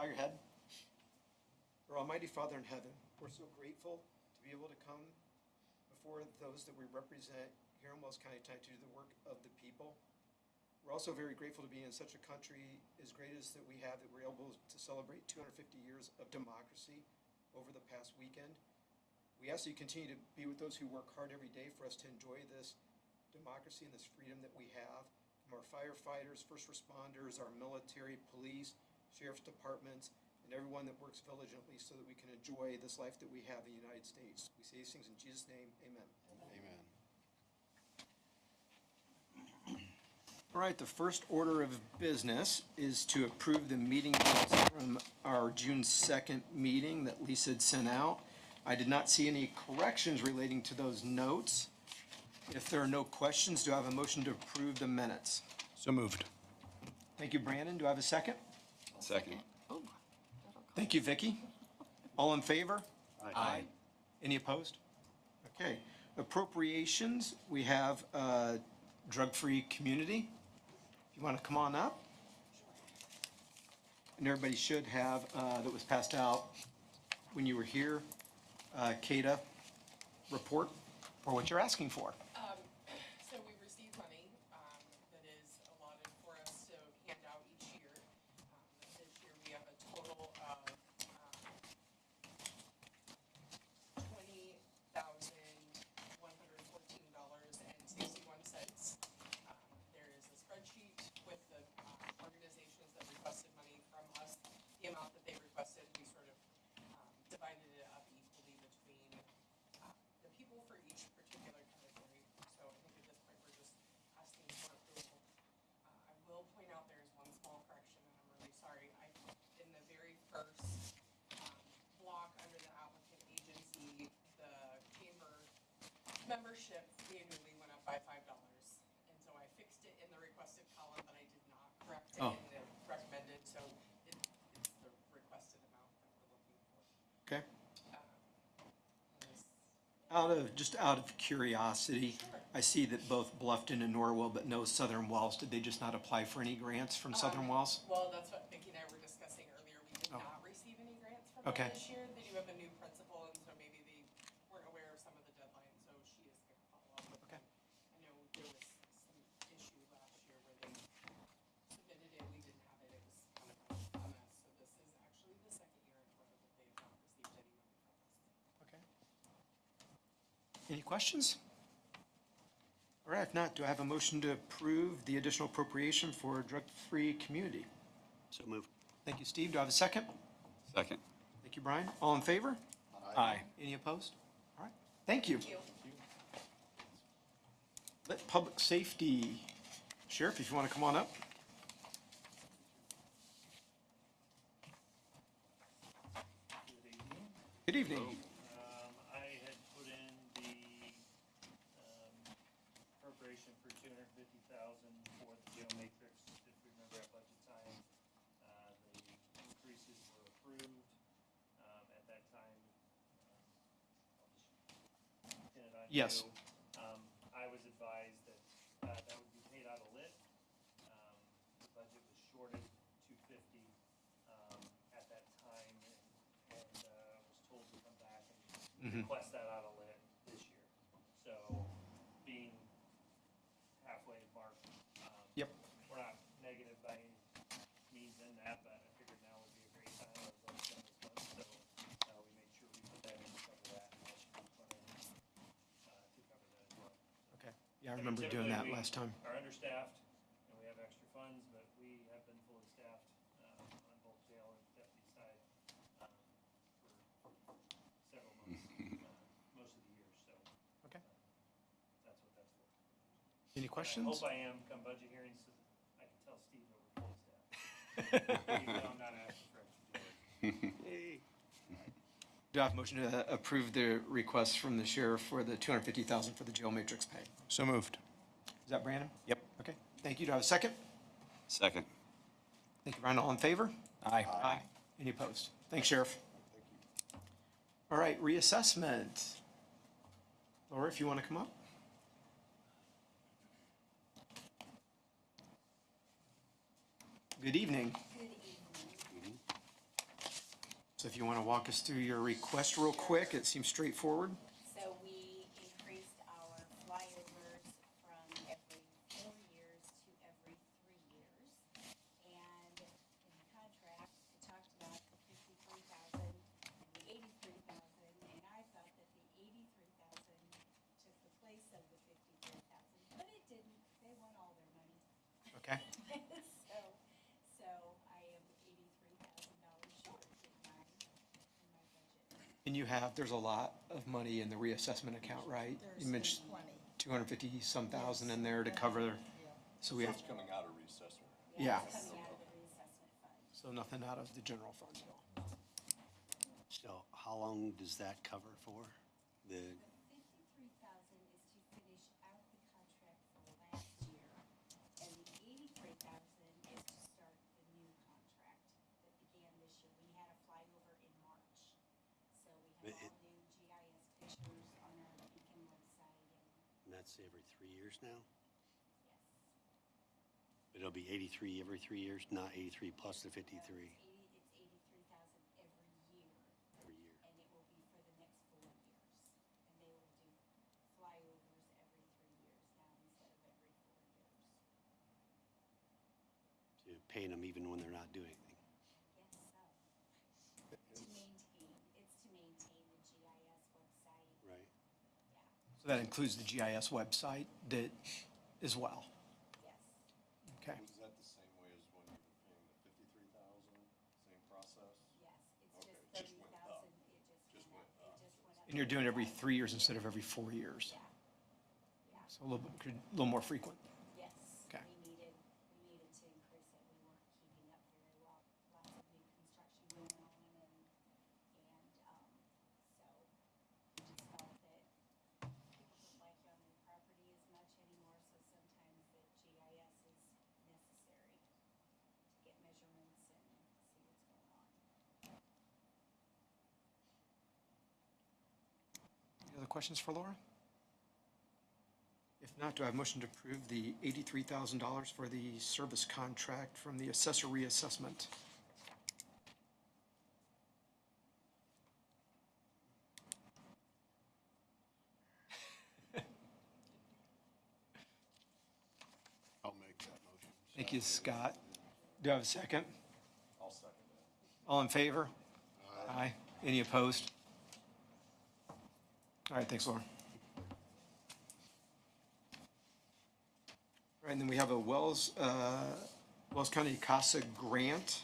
Bow your head. Our Almighty Father in heaven, we're so grateful to be able to come before those that we represent here in Wells County tonight to do the work of the people. We're also very grateful to be in such a country as great as that we have, that we're able to celebrate 250 years of democracy over the past weekend. We ask that you continue to be with those who work hard every day for us to enjoy this democracy and this freedom that we have, from our firefighters, first responders, our military, police, sheriff's departments, and everyone that works diligently so that we can enjoy this life that we have in the United States. We say these things in Jesus' name, amen. Amen. All right, the first order of business is to approve the meeting minutes from our June 2nd meeting that Lisa had sent out. I did not see any corrections relating to those notes. If there are no questions, do I have a motion to approve the minutes? So moved. Thank you, Brandon. Do I have a second? Second. Thank you, Vicky. All in favor? Aye. Any opposed? Okay. Appropriations, we have drug-free community. If you want to come on up. And everybody should have, that was passed out when you were here, CADA report for what you're asking for. So we receive money that is allotted for us to hand out each year. This year we have a total of $20,114.61. There is a spreadsheet with the organizations that requested money from us, the amount that they requested. We sort of divided it up equally between the people for each particular category. So I think at this point we're just asking for approval. I will point out there is one small correction, and I'm really sorry. In the very first block under the applicant agency, the chamber membership annually went up by $5. And so I fixed it in the requested column, but I did not correct it in the recommended. So it's the requested amount that we're looking for. Okay. And this- Out of curiosity, Sure. I see that both Bluffton and Norwell, but no Southern Wells. Did they just not apply for any grants from Southern Wells? Well, that's what Vicki and I were discussing earlier. We did Oh. not receive any grants from Okay. them this year. They do have a new principal, and so maybe they weren't aware of some of the deadlines, so she is going to follow up with Okay. them. I know there was some issue last year where they submitted it, we didn't have it, it was kind of a mess. So this is actually the second year in a row that they have not received any money from us. Okay. Any questions? All right, if not, do I have a motion to approve the additional appropriation for drug-free community? So moved. Thank you, Steve. Do I have a second? Second. Thank you, Brian. All in favor? Aye. Any opposed? All right, thank you. Thank you. Let Public Safety, Sheriff, if you want to come on up. Good evening. Good evening. I had put in the appropriation for $250,000 for the jail matrix. If we remember at budget time, the increases were approved. At that time, I'll just pin it on you. Yes. I was advised that that would be paid out of lit. The budget was shorted $250 at that time, and was told to come back and request that out of lit this year. So, being halfway mark, Yep. we're not negative by any means in that, but I figured now would be a great time of those done this month, so we made sure we put that in to cover that, and that should be put in to cover that as well. Okay. Yeah, I remember doing that Typically, last time. we are understaffed, and we have extra funds, but we have been fully staffed on both jail and deputy side for several months, most of the year, so Okay. that's what that's for. Any I questions? hope I am come budget hearings, so that I can tell Steve that we're fully staffed. Even though I'm not asking for extra jailers. Do I have a motion to approve the request from the sheriff for the $250,000 for the jail matrix pay? So moved. Is that Brandon? Yep. Okay, thank you. Do I have a second? Second. Thank you, Brian. All in favor? Aye. Aye. Any opposed? Thanks, Sheriff. All right, reassessment. Laura, if you want to come up. Good evening. Good evening. So if you want to walk us through your request real quick, it seems straightforward. So we increased our flyovers from every 4 years to every 3 years. And in the contract, it talked about the 53,000 and the 83,000, and I thought that the 83,000 took the place of the 53,000, but it didn't. They won all their money. Okay. So I am $83,000 short in my budget. And you have, there's a lot of money in the reassessment account, right? You mentioned 250-some thousand in there to cover, so we have, It's coming out of reassessor. yeah, Coming out of the reassessment fund. so nothing out of the general fund at all. So how long does that cover for? The, The 53,000 is to finish out the contract for last year, and the 83,000 is to start the new contract that began this year. We had a flyover in March, so we But have it- all new GIS pictures on our Beacon website, and that's every 3 years now? yes. It'll be 83 every 3 years, not 83 plus the 53 It's 83,000 every year. every year. And it will be for the next 4 years. And they will do flyovers every 3 years now instead of every 4 years. So you're paying them even when they're not doing anything. Yes, so. To maintain, it's to maintain the GIS website, Right. yeah, So that includes the GIS website that, as well, yes. okay? Was that the same way as when you were paying the 53,000, same process? Yes, it's Okay, just it just went 30,000, up. it Just went went up, up. it just went up. And you're doing it every 3 years instead of every 4 years, Yeah, yeah, so a little more frequent. yes. Okay. We needed to increase it, we weren't keeping up very well, lots of new construction going on, and, so, we just felt that people don't like you on their property as much anymore, so sometimes the GIS is necessary to get measurements and see what's going on. Any other questions for Laura? If not, do I have a motion to approve the $83,000 for the service contract from the assessor reassessment? I'll make that motion. Thank you, Scott. Do I have a second? I'll second that. All in favor? Aye. Any opposed? All right, thanks, Laura. All right, and then we have a Wells County CASA grant.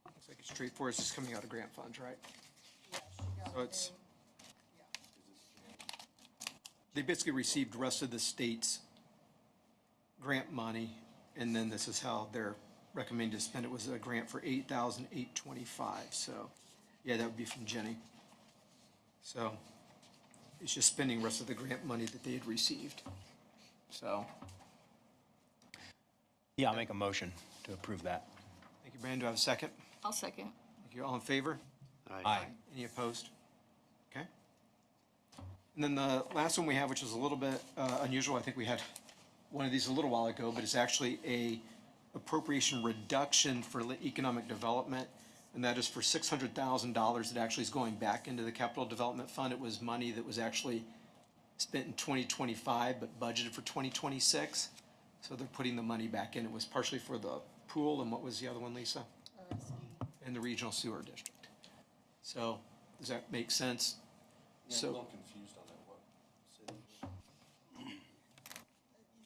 Looks like it's straightforward, it's just coming out of grant funds, right? So it's, they basically received rest of the state's grant money, and then this is how they're recommending to spend it, was a grant for $8,825, so, yeah, that would be from Jenny. So, it's just spending rest of the grant money that they had received, so, Yeah, I'll make a motion to approve that. thank you, Brandon, do I have a second? I'll second. Thank you, all in favor? Aye. Any opposed? Okay. And then the last one we have, which is a little bit unusual, I think we had one of these a little while ago, but it's actually a appropriation reduction for economic development, and that is for $600,000 that actually is going back into the capital development fund. It was money that was actually spent in 2025, but budgeted for 2026. So they're putting the money back in. It was partially for the pool, and what was the other one, Lisa? And the regional sewer district. So, does that make sense? Yeah, I'm a So, little confused on that, what city,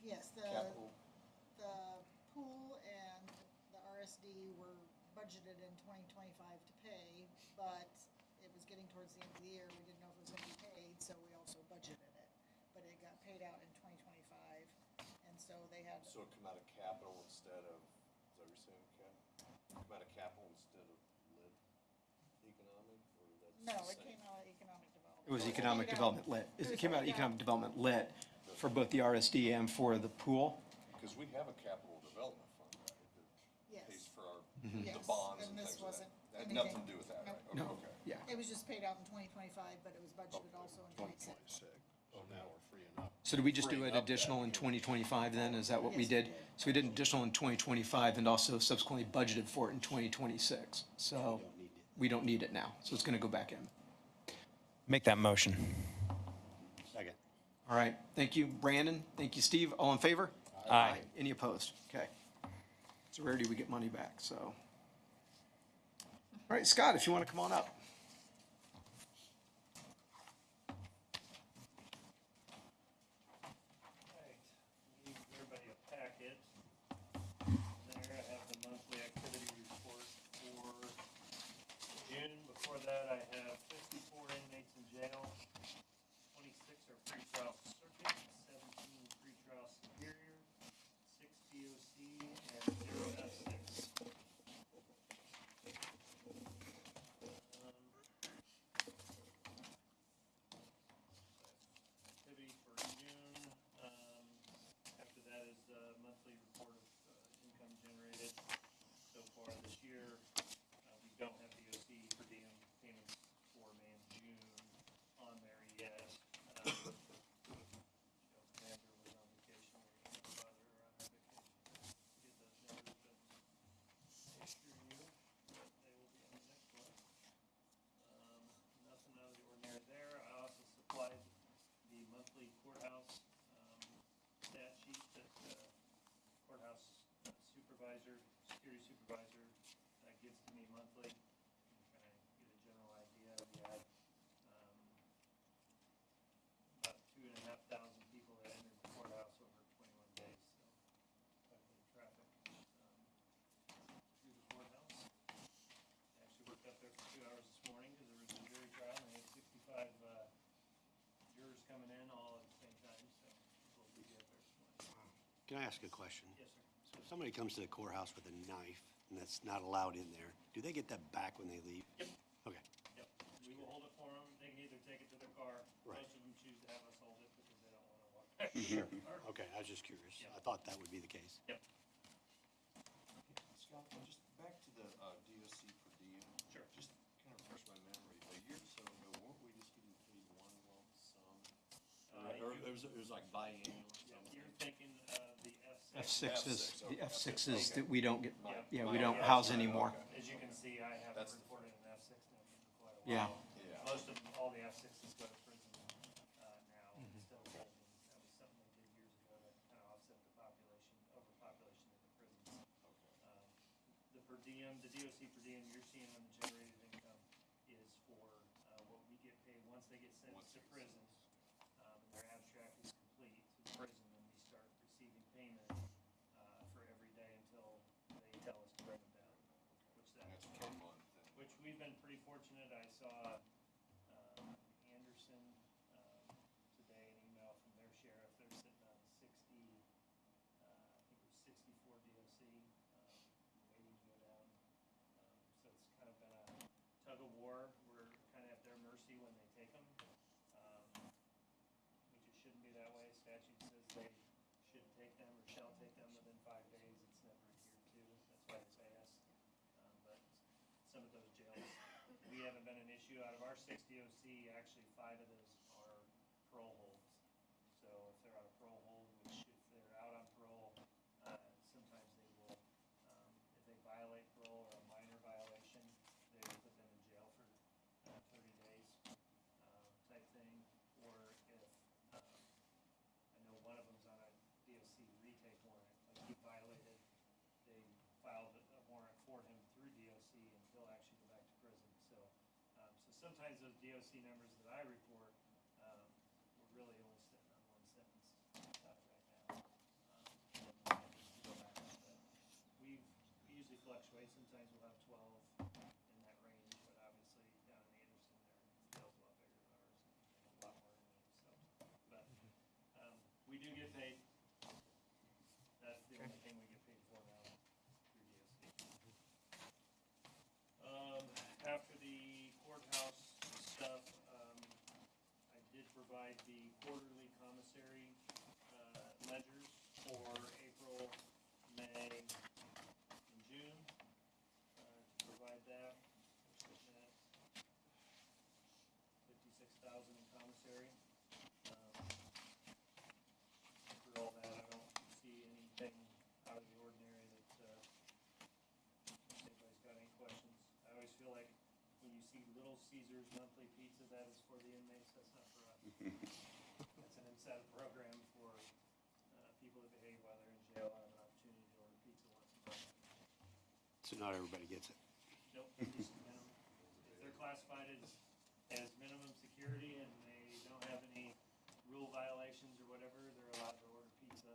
Yes, capital? the pool and the RSD were budgeted in 2025 to pay, but it was getting towards the end of the year, we didn't know if it was gonna be paid, so we also budgeted it. But it got paid out in 2025, and so they had, So it come out of capital instead of, is that what you're saying, Ken? Come out of capital instead of lit economic, or that's no, the it same? came out of economic development. it was It economic paid out- development lit. It came out of economic development lit for both the RSD and for the pool. Because we have a capital development fund, right, that pays Yes, for our, yes, the bonds and and this things of that wasn't Had anything. nothing to do with that, right? Nope. No, Okay. yeah. It was just paid out in 2025, but it was budgeted also in 26. So now we're freeing up. So did we just do Freeing an up that additional in year. 2025 then? Is that what we Yes, we did? did. So we did an additional in 2025 and also subsequently budgeted for it in 2026. So we don't need it now. So it's going to go back in. Make that motion. Second. All right. Thank you, Brandon. Thank you, Steve. All in favor? Aye. Any opposed? Okay. It's a rarity we get money back, so. All right, Scott, if you want to come on up. Right, give everybody a packet. There, I have the monthly activity report for June. Before that, I have 54 inmates in jail, 26 are pretrial circuit, 17 pretrial superior, 6 DOC, and 0 F6. Activity for June, after that is the monthly report of income generated so far this year. We don't have DOC per diem payments for May and June on there yet. Joe Commander was on vacation, we didn't bother her on her vacation to get those numbers, but I assure you that they will be on the next one. Nothing out of the ordinary there. I also supplied the monthly courthouse, stat sheet that, courthouse supervisor, security supervisor, gives to me monthly. Kind of get a general idea. We had, about 2,500 people that entered the courthouse over 21 days, so quite a bit of traffic, through the courthouse. I actually worked up there for 2 hours this morning because there was a jury trial and they had 65, jurors coming in all at the same time, so we'll be up there this morning. Can I ask a question? Yes, sir. So if somebody comes to the courthouse with a knife and that's not allowed in there, do they get that back when they leave? Yep. Okay. Yep, we will hold it for them, they can either take it to their car, Right. most of them choose to have us hold it because they don't wanna walk back to their car. Okay, I was just curious. Yeah. I thought that would be the case. Yep, Scott, just back to the DOC per diem. Sure. Just kind of refresh my memory. A year or so ago, weren't we just getting paid one lump sum? Or it was like biannual or yeah, something? you're thinking, the F6 F6. is, F6, the okay. F6 is Okay. that we don't get, Yeah. yeah, we don't Yeah. house anymore. Okay. As you can see, I haven't That's- reported an F6 number for quite a while. Yeah. Yeah. Most of, all the F6s go to prison, now, Mm-hmm. instead of holding, that was something they did years ago to kind of offset the population, overpopulation in the prisons. The per diem, the DOC per diem you're seeing on the generated income is for, what we get paid once they get sentenced to prison. And their abstract is complete to the prison, and we start receiving payment, for every day until they tell us to bring them down, which And that, that's per month then? which we've been pretty fortunate. I saw, Anderson, today, an email from their sheriff, they're sitting on 60, I think it was 64 DOC, waiting to go down. So it's kind of been a tug of war. We're kind of at their mercy when they take them. Which it shouldn't be that way. Statute says they should take them or shall take them within 5 days. It's never adhered to. That's why they pay us. But some of those jails, we haven't been an issue. Out of our 6 DOC, actually 5 of those are parole holds. So if they're on a parole hold, which if they're out on parole, sometimes they will, if they violate parole or a minor violation, they will put them in jail for 30 days type thing. Or if, I know one of them's on a DOC retake warrant, like he violated, they filed a warrant for him through DOC and he'll actually go back to prison. So, so sometimes those DOC numbers that I report, we're really only sitting on one sentence right now. Go back, but we usually fluctuate. Sometimes we'll have 12 in that range, but obviously down in Anderson, their jail's a lot bigger than ours and a lot more inmates. So, but we do get paid. That's the only thing we get paid for now through DOC. After the courthouse stuff, I did provide the quarterly commissary ledgers for April, May, and June, to provide that. So not everybody gets it. Nope, just minimum. If they're classified as minimum security and they don't have any rule violations or whatever, they're allowed to order pizza.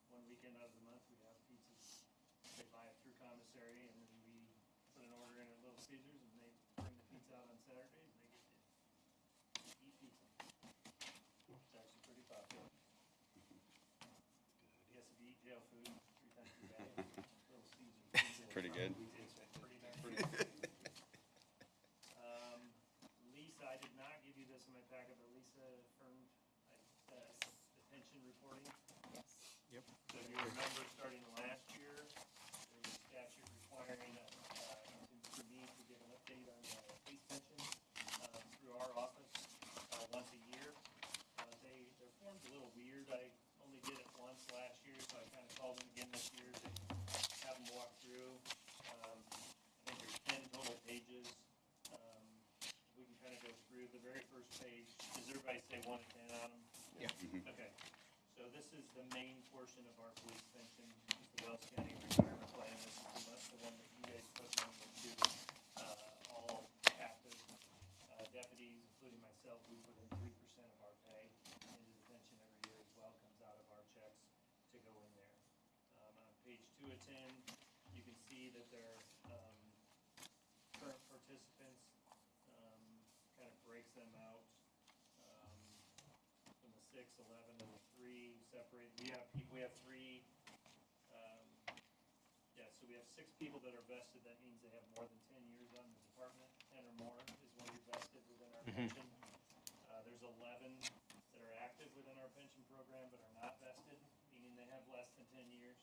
One weekend out of the month, we have pizzas. They buy it through commissary, and then we put an order in at Little Caesars, and they bring the pizza out on Saturdays, and they get to eat pizza. It's actually pretty popular. I guess if you eat jail food 3 times a day, Little Caesars pizza. Pretty good. It's pretty darn good. Lisa, I did not give you this in my packet, but Lisa affirmed the pension reporting. Yes. Yep. So if you remember, starting last year, there was statute requiring for me to give an update on the police pension through our office once a year. Their form's a little weird. I only did it once last year, so I kind of called them again this year to have them walk through. I think there's 10 total pages. We can kind of go through the very first page. Does everybody say 1 to 10 on them? Yeah. Okay, so this is the main portion of our police pension, it's the Wells County Retirement Plan. This is the one that you guys put money into. All active deputies, including myself, we put in 3% of our pay into the pension every year as well, comes out of our checks to go in there. On page 2 of 10, you can see that their current participants kind of breaks them out. From the 6, 11, and the 3 separated. We have 3, so we have 6 people that are vested. That means they have more than 10 years on the department. 10 or more is when you're vested within our pension. There's 11 that are active within our pension program but are not vested, meaning they have less than 10 years.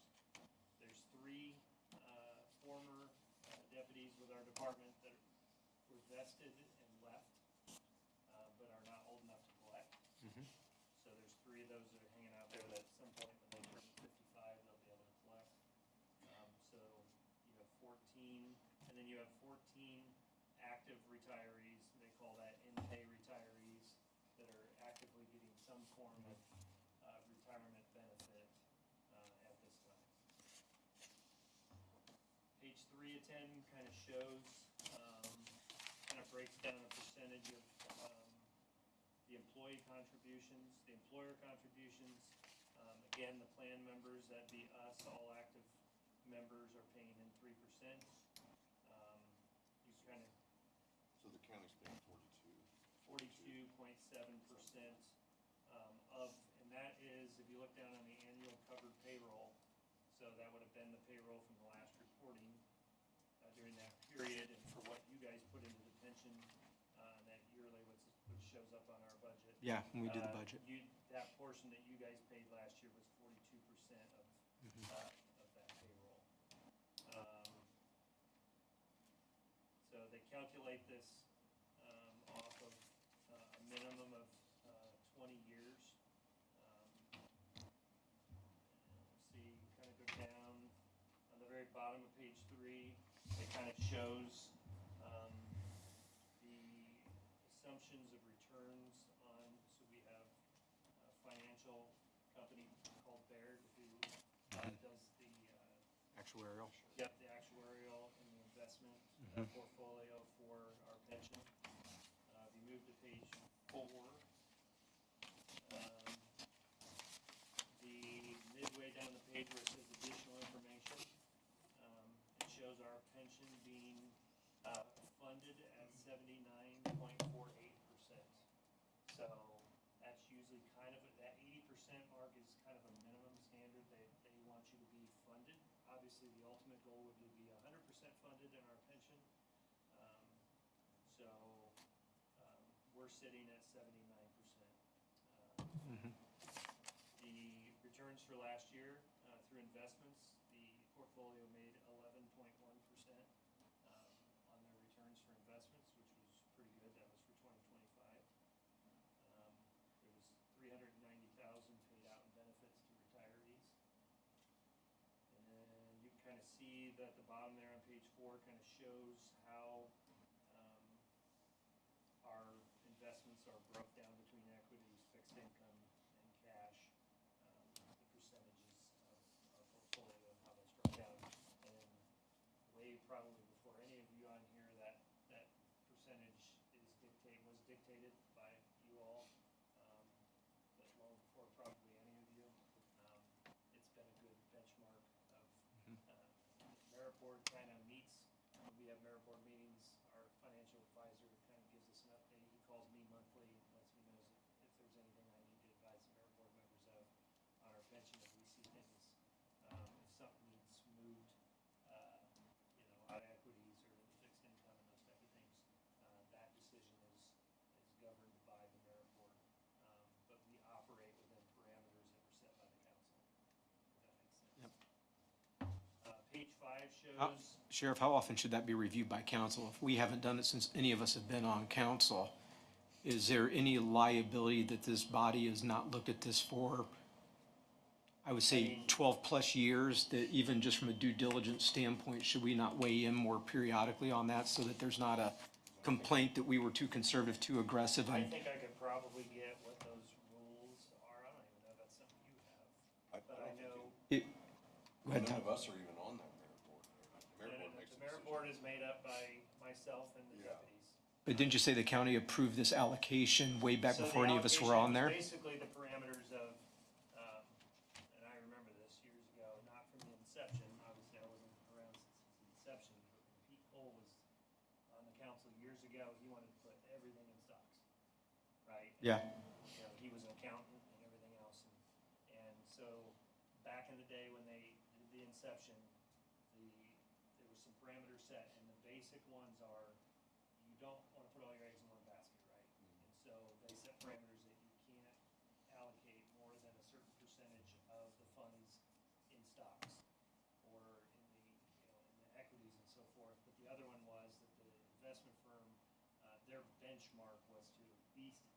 There's 3 former deputies with our department that were vested and left, but are not old enough to collect. So there's 3 of those that are hanging out there that at some point when they turn 55, they'll be able to collect. So you have 14, and then you have 14 active retirees. They call that in-pay retirees that are actively getting some form of retirement benefit at this time. Page 3 of 10 kind of shows, kind of breaks down a percentage of the employee contributions, the employer contributions. Again, the plan members, that'd be us, all active members are paying in 3%. You kind of So the county's paying 42.7% of, and that is, if you look down on the annual covered payroll, so that would have been the payroll from the last reporting during that period, and for what you guys put into the pension, that yearly, which shows up on our budget. Yeah, when we did the budget. That portion that you guys paid last year was 42% of that payroll. So they calculate this off of a minimum of 20 years. See, kind of go down on the very bottom of page 3. It kind of shows the assumptions of returns on. So we have a financial company called Baird who does the Actuarial. Yep, the actuarial and the investment portfolio for our pension. If you move to page 4, the midway down the page where it says additional information, it shows our pension being funded at 79.48%. So that's usually kind of, that 80% mark is kind of a minimum standard. They want you to be funded. Obviously, the ultimate goal would be 100% funded in our pension. So we're sitting at 79%. The returns for last year through investments, the portfolio made 11.1% on their returns for investments, which was pretty good. That was for 2025. There was $390,000 paid out in benefits to retirees. And then you can kind of see that the bottom there on page 4 kind of shows how our investments are broke down between equities, fixed income, and cash. The percentages of our portfolio and how that's broke down. And attention if we see things, if something needs moved, out of equities or the fixed income and those type of things. That decision is governed by the merit board, but we operate within parameters that were set by the council, if that makes sense. Yep. Page 5 How- shows. Sheriff, how often should that be reviewed by council? If we haven't done it since any of us have been on council, is there any liability that this body has not looked at this for, I would say, 12-plus years, that even just from a due diligence standpoint, should we not weigh in more periodically on that so that there's not a complaint that we were too conservative, too aggressive? I And think I could probably get what those rules are. I don't even know if that's something you have, but I know. it, go ahead, None Tom. of us are even on that merit board. The merit board makes The the merit decision. board is made up by myself and the Yeah. deputies. But didn't you say the county approved this allocation way back So before the any of us were on allocation is there? Basically, the parameters of, and I remember this years ago, not from the inception, obviously I wasn't around since its inception, but when Pete Cole was on the council years ago, he wanted to put everything in stocks, right? Yeah. You know, he was an accountant and everything else, and so back in the day when they did the inception, there was some parameters set, and the basic ones are, you don't want to put all your eggs in one basket, right? And so they set parameters that you can't allocate more than a certain percentage of the funds in stocks or in the equities and so forth. But the other one was that the investment firm, their benchmark was to at least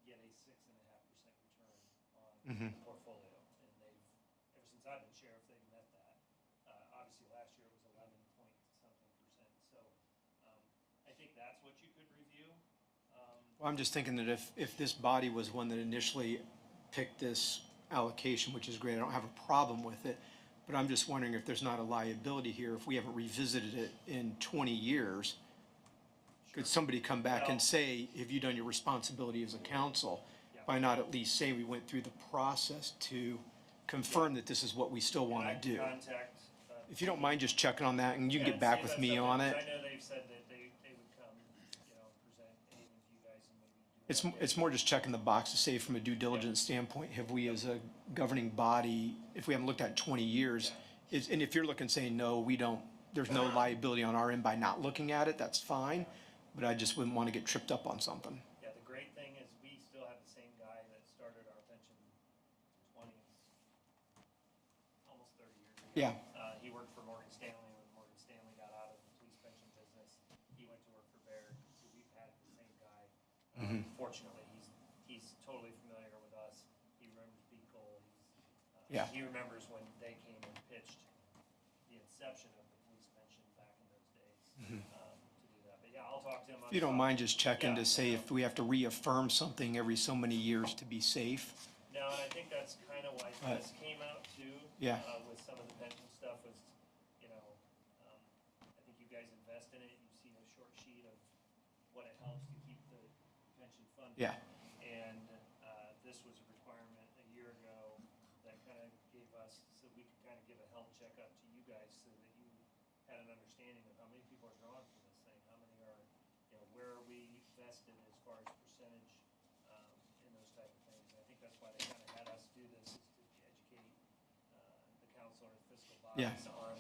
get a 6.5% return on the portfolio. And they've, ever since I've been sheriff, they've met that. Obviously, last year it was 11 point something percent. So I think that's what you could review. Well, I'm just thinking that if this body was one that initially picked this allocation, which is great, I don't have a problem with it, but I'm just wondering if there's not a liability here, if we haven't revisited it in 20 years, could somebody come back and say, have you done your responsibility as a council? By not at least saying we went through the process to confirm that this is what we still And want I to can do. contact. If you don't mind just checking on that, and you can Yeah, get back see with if me that's on something, it. 'cause I know they've said that they would come, present anything to you guys and maybe do. It's more just checking the box to say from a due diligence standpoint, have we as a governing body, if we haven't looked at it in 20 years, and if you're looking saying, no, we don't, there's no liability on our end by not looking at it, that's fine, but I just wouldn't want to get tripped up on something. Yeah, the great thing is we still have the same guy that started our pension 20, almost 30 years ago. Yeah. He worked for Morgan Stanley when Morgan Stanley got out of the police pension business. He went to work for Baird, so we've had the same guy. Fortunately, he's totally familiar with us. He remembers Pete Cole. Yeah. He remembers when they came and pitched the inception of the police pension back in those days, to do that. But yeah, I'll talk to him. If you don't mind just checking to Yeah. say if we have to reaffirm something every so many years to be safe. No, and I think that's kind of why this came out too. Yeah. With some of the pension stuff was, I think you guys invest in it, you've seen a short sheet of what it helps to keep the pension funded. Yeah. And, this was a requirement a year ago that kind of gave us, so we could kind of give a health checkup to you guys so that you had an understanding of how many people are drawing from this thing, how many are, where are we vested as far as percentage, and those type of things. And I think that's why they kind of had us do this, is to educate, the council or the fiscal Yeah. bodies on,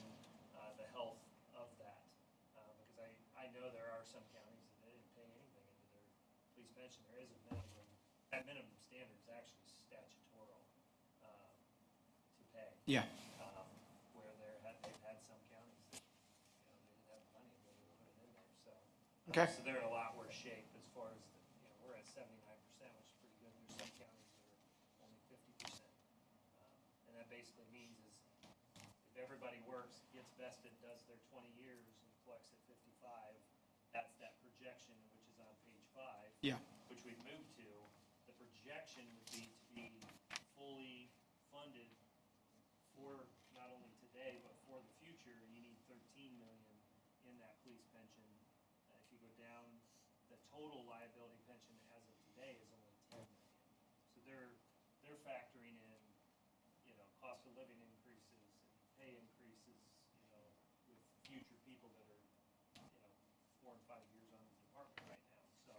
the health of that. Because I know there are some counties that they didn't pay anything into their police pension. There is a minimum, that minimum standard is actually statutoral, to pay. Yeah. Where they've had some counties that, they didn't have the money and they didn't put it in there, so. Okay. So they're in a lot worse shape as far as, we're at 79%, which is pretty good. There's some counties that are only 50%. And that basically means is if everybody works, gets vested, does their 20 years and collects at 55, that's that projection, which is on page 5. Yeah. Which we've moved to. The projection would be to be fully funded for not only today, but for the future. You need 13 million in that police pension. If you go down, the total liability pension as of today is only 10 million. So they're factoring in, cost of living increases and pay increases, with future people that are, 4 and 5 years on the department right now. So,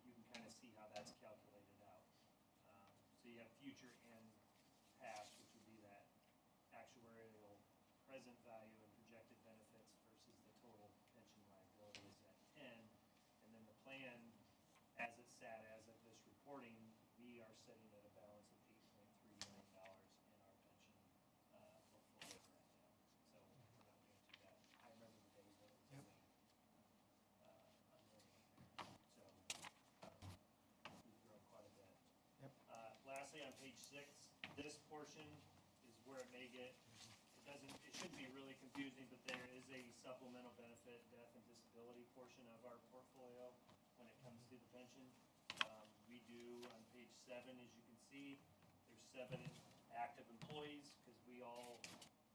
you can kind of see how that's calculated out. So you have future and present value and projected benefits versus the total pension liability is at 10. And then the plan, as it sat as of this reporting, we are sitting at a balance of $8.3 million in our pension portfolio right now. So we're not doing too bad. I remember the days when it was only $1 million in there. So we've grown quite a bit. Yep. Lastly, on page 6, this portion is where it may get, it shouldn't be really confusing, but there is a supplemental benefit, death and disability portion of our portfolio when it comes to the pension. We do on page 7, as you can see, there's 7 active employees because we all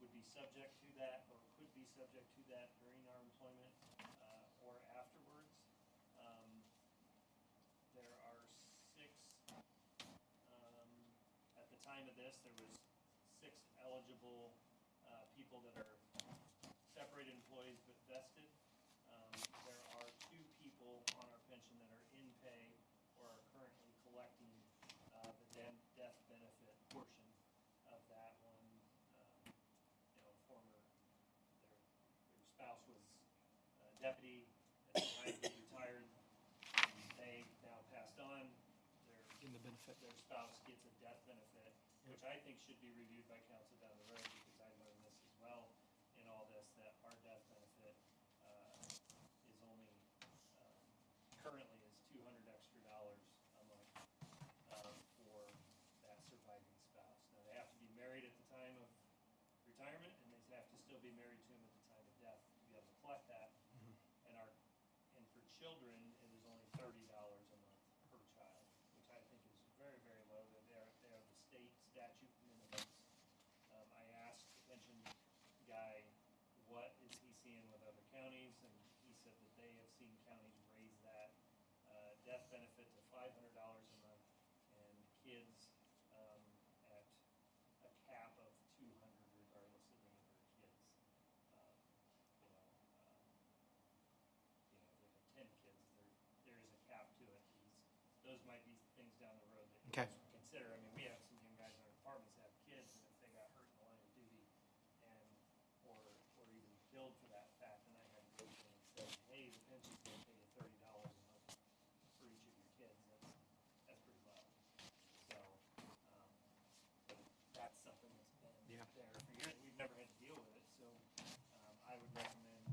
would be subject to that or could be subject to that during our employment or afterwards. There are 6, at the time of this, there was 6 eligible people that are separated employees but vested. There are 2 people on our pension that are in pay or are currently collecting the death benefit portion of that one. Their spouse was a deputy at the time he retired. They now passed on. In the benefit. Their spouse gets a death benefit, which I think should be reviewed by council down the road because I learned this as well in all this, that our death benefit is only currently is $200 extra a month for that surviving spouse. Now they have to be married at the time of retirement and they have to still be married to him at the time of death to be able to collect that. And for children, it is only $30 a month per child, which I think is very, very low. They are the state statute minimums. I asked the pension guy, what is he seeing with other counties? And he said that they have seen counties raise that death benefit to $500 a month and kids at a cap of $200 regardless of the number of kids. If they have 10 kids, there is a cap to it. Those might be things down the road that you Okay. guys would consider. I mean, we have some young guys in our departments that have kids, and if they got hurt in the line of duty or even killed for that fact, and I had to go to them and say, hey, the pension's gonna pay you $30 a month for each of your kids, that's pretty low. So, that's something that's been Yeah. there for years. We've never had to deal with it, so I would recommend,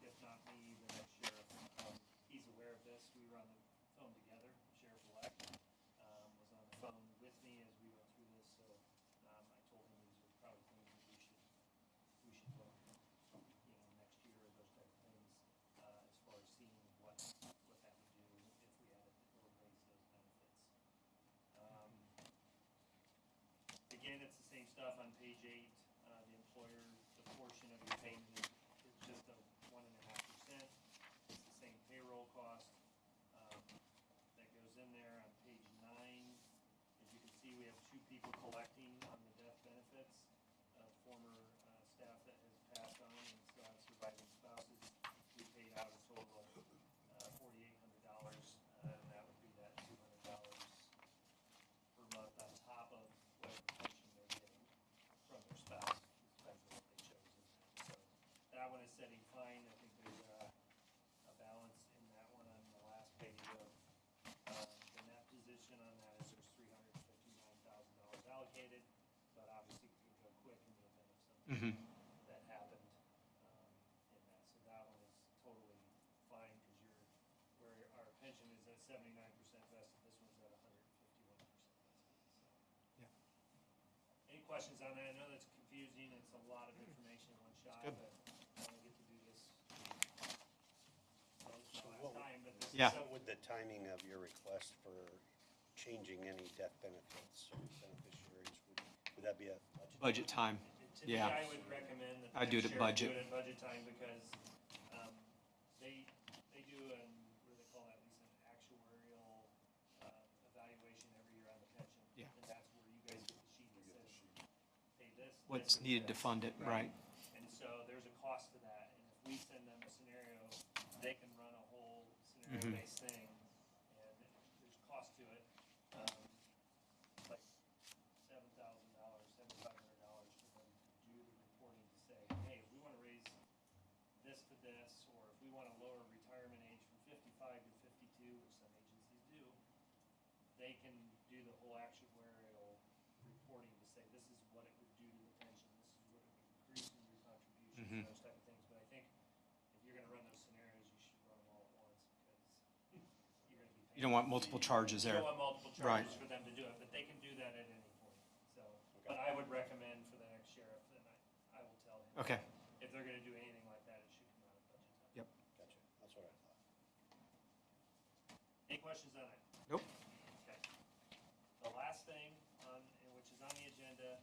if not me, the next sheriff. He's aware of this. We were on the phone together. Sheriff-elect was on the phone with me as we went through this, so I told him these were probably things that we should look, next year or those type of things, as far as seeing what that would do if we added or raised those benefits. Again, it's the same stuff on page 8. The employer, the portion of your payment is just a 1.5%. It's the same payroll cost that goes in there. On page 9, as you can see, we have 2 people collecting on the death benefits of former staff that has passed on and still have surviving spouses. We paid out a total of $4,800, and that would be that $200 per month on top of whatever pension they're getting from their spouse. Depends on what they chose in that. So that one is setting fine. I think there's a balance in that one on the last page of the net position on that is there's $359,000 allocated, but obviously it could go quick in the event of something that happened in that. So that one is totally fine because where our pension is at 79% vested, this one's at 151% vested. So. Yeah. Any questions on that? I know that's confusing. It's a lot of information in one shot, good. but I only get to do this. Well, it's So my what last time, but this Yeah. is What would the timing of your request for changing any death benefits or beneficiaries, would that be a Budget time. To me, Yeah. I would recommend that the I'd do it next at sheriff budget. do it at budget time because they do what do they call that, Lisa, an actuarial evaluation every year on the pension. Yeah. And that's where you guys get the sheet that says, pay this. What's this, and needed to this. fund it, right? And so there's a cost to that, and if we send them a scenario, they can run a whole scenario-based thing, and there's cost to it. Like $7,000, $7,500 for them to do the reporting to say, this, or if we want to lower retirement age from 55 to 52, which some agencies do, they can do the whole actuarial reporting to say, this is what it would do to the pension, this is what it would increase in your contributions, those type of things. But I think if you're gonna run those scenarios, you should run them all at once, because you're gonna be paying. You don't want multiple charges You there. don't want multiple Right. charges for them to do it, but they can do that at any point, so. But I would recommend for the next sheriff, then I will tell him. Okay. If they're gonna do anything like that, it should come out of budget time. Yep. Gotcha, that's what I thought. Any questions on it? Nope. Okay. The last thing on, which is on the agenda,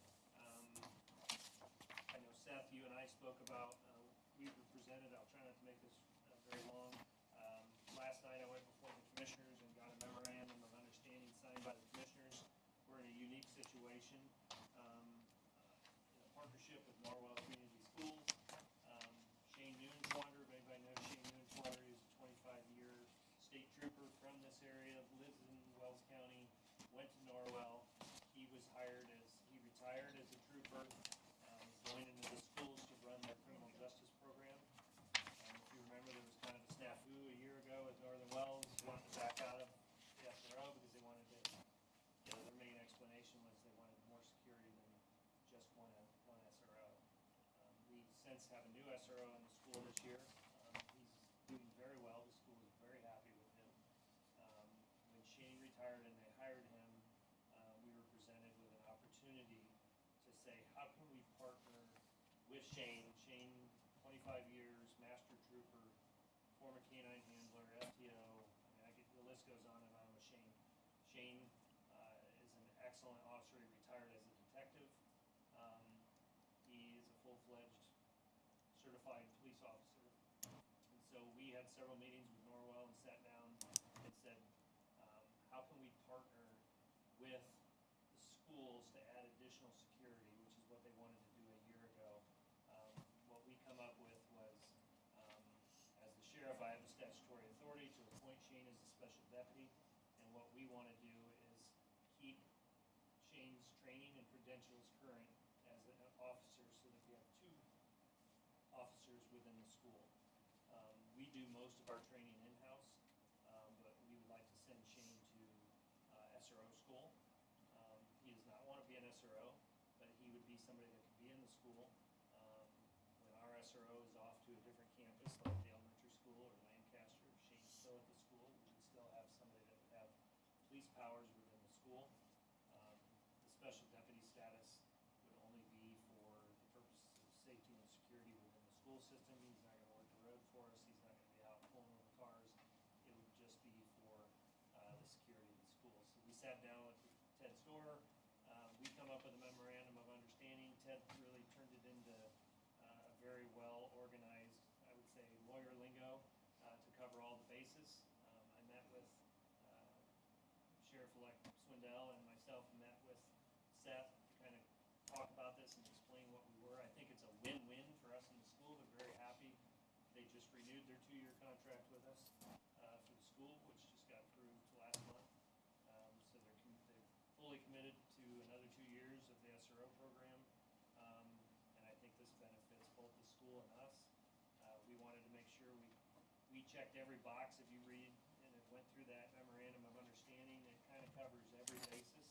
I know Seth, you and I spoke about, we were presented, I'll try not to make this very long. Last night I went before the commissioners and got a memorandum of understanding signed by the commissioners. We're in a unique situation, in a partnership with Norwell Community Schools. Shane Nuenswander, if anybody knows Shane Nuenswander, he's a 25-year state trooper from this area, lives in Wells County, went to Norwell. He was hired as, he retired as a trooper, going into the schools to run their criminal justice program. If you remember, there was kind of a snafu a year ago at Northern Wells, wanting to back out of the SRO because they wanted to, their main explanation was they wanted more security than just one SRO. We since have a new SRO in the school this year. He's doing very well. The school is very happy with him. When Shane retired and they hired him, we were presented with an opportunity to say, how can we partner with Shane? Shane, 25 years, master trooper, former canine handler, FTO. I mean, the list goes on and on with Shane. Shane is an excellent officer. He retired as a detective. He is a full-fledged certified police officer. And so we had several meetings with Norwell and sat down and said, how can we partner with the schools to add additional security, which is what they wanted to do a year ago. What we come up with was, as the sheriff, I have the statutory authority to appoint Shane as a special deputy, and what we want to do is keep Shane's training and credentials current as an officer, so that we have 2 officers within the school. We do most of our training in-house, but we would like to send Shane to SRO school. He does not want to be an SRO, but he would be somebody that could be in the school. When our SRO is off to a different campus, like the elementary school or Lancaster, if Shane's still at the school, we would still have somebody that would have police powers within the school. The special deputy status would only be for the purposes of safety and security within the school system. He's not going to work the road for us. He's not going to be out pulling over cars. It would just be for the security of the school. So we sat down with Ted Storer. We come up with a memorandum of understanding. Ted really turned it into a very well organized, I would say, lawyer lingo to cover all the bases. I met with Sheriff-elect Swindell and myself met with Seth to kind of talk about this and explain what we were. I think it's a win-win for us in the school. They're very happy. They just renewed their 2-year contract with us for the school, which just got approved last month. So they're fully committed to another 2 years of the SRO program. And I think this benefits both the school and us. We wanted to make sure we checked every box. If you read and it went through that memorandum of understanding, it kind of covers every basis.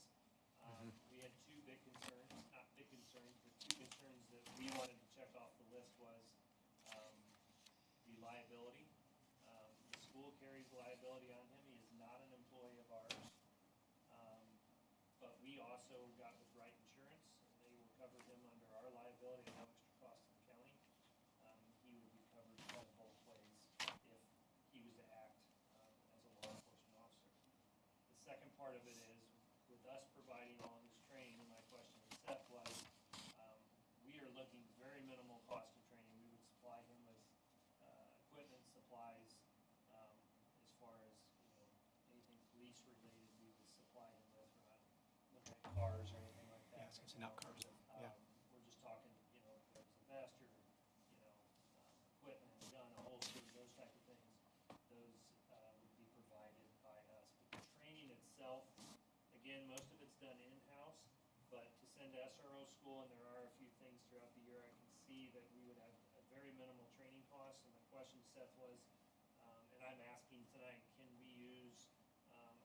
We had 2 big concerns, not big concerns, but 2 concerns that we wanted to check off the list was the liability. The school carries liability on him. He is not an employee of ours. But we also got with Wright Insurance, and they will cover him under our liability at no extra cost to the county. He would be covered kind of both ways if he was to act as a law enforcement officer. The second part of it is, with us providing all this training, and my question to Seth was, we are looking very minimal cost of training. We would supply him with equipment, supplies, as far as, anything police related, we would supply him with. We're not looking at cars or anything like that. Yeah, I was gonna say not cars. Yeah. We're just talking, if there's a vest or, equipment, gun, a holster, those type of things. Those would be provided by us. But the training itself, again, most of it's done in-house, but to send to SRO school, and there are a few things throughout the year, I can see that we would have a very minimal training cost. And the question Seth was, and I'm asking tonight, can we use,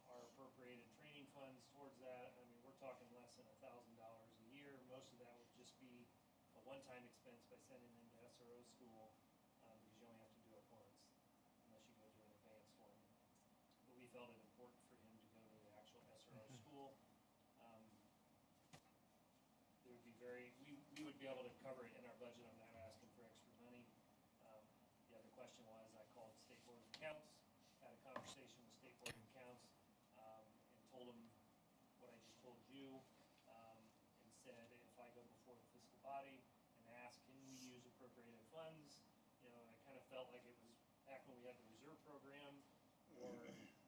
our appropriated training funds towards that? I mean, we're talking less than $1,000 a year. Most of that would just be a one-time expense by sending them to SRO school, because you only have to do it once, unless you go to an advanced one. But we felt it important for him to go to the actual SRO school. There would be we would be able to cover it in our budget. I'm not asking for extra money. The other question was, I called State Board of Accounts, had a conversation with State Board of Accounts, and told them what I just told you, and said, if I go before the fiscal body and ask, can we use appropriated funds? You know, I kind of felt like it was back when we had the reserve program, or,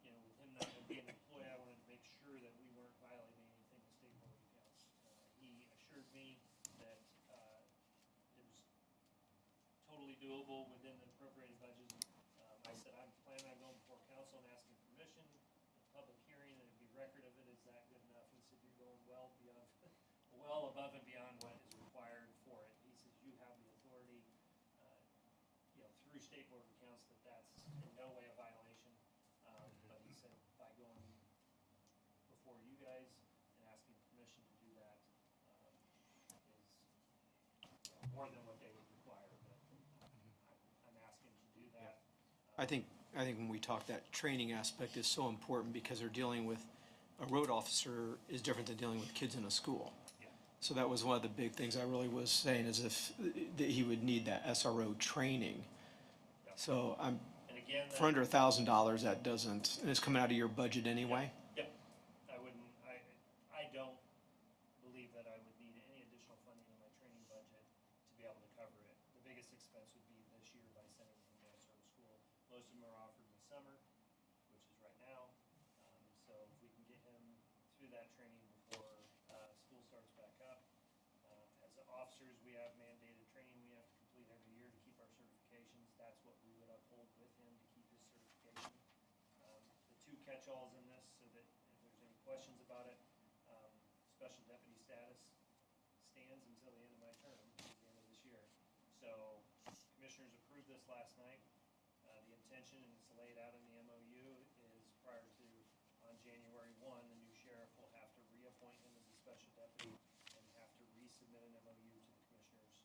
you know, with him not being an employee, I wanted to make sure that we weren't violating anything with State Board of Accounts. He assured me that, it was totally doable within the appropriated budget. I said, I'm planning on going before council and asking permission, the public hearing, and it'd be record of it. Is that good enough? He said, you're going well beyond, well above and beyond what is required for it. He says, you have the authority, you know, through State Board of Accounts, that's in no way a violation. But he said, by going before you guys and asking permission to do that, is, you know, more than what they would require, but I'm asking to do that. I think when we talk, that training aspect is so important because they're dealing with, a road officer is different than dealing with kids in a school. Yeah. So that was one of the big things I really was saying, is if, that he would need that SRO training. Yeah. So I'm, And again, for under $1,000, that doesn't, and it's coming out of your budget anyway? Yep, I wouldn't, I don't believe that I would need any additional funding in my training budget to be able to cover it. The biggest expense would be this year by sending him to SRO school. Most of them are offered in the summer, which is right now. So if we can get him through that training before, school starts back up. As officers, we have mandated training we have to complete every year to keep our certifications. That's what we would uphold with him to keep his certification. The two catch-alls in this, so that if there's any questions about it, special deputy status stands until the end of my term, at the end of this year. So commissioners approved this last night. The intention, and it's laid out in the MOU, is prior to, on January 1, the new sheriff will have to reappoint him as a special deputy and have to resubmit an MOU to the commissioners,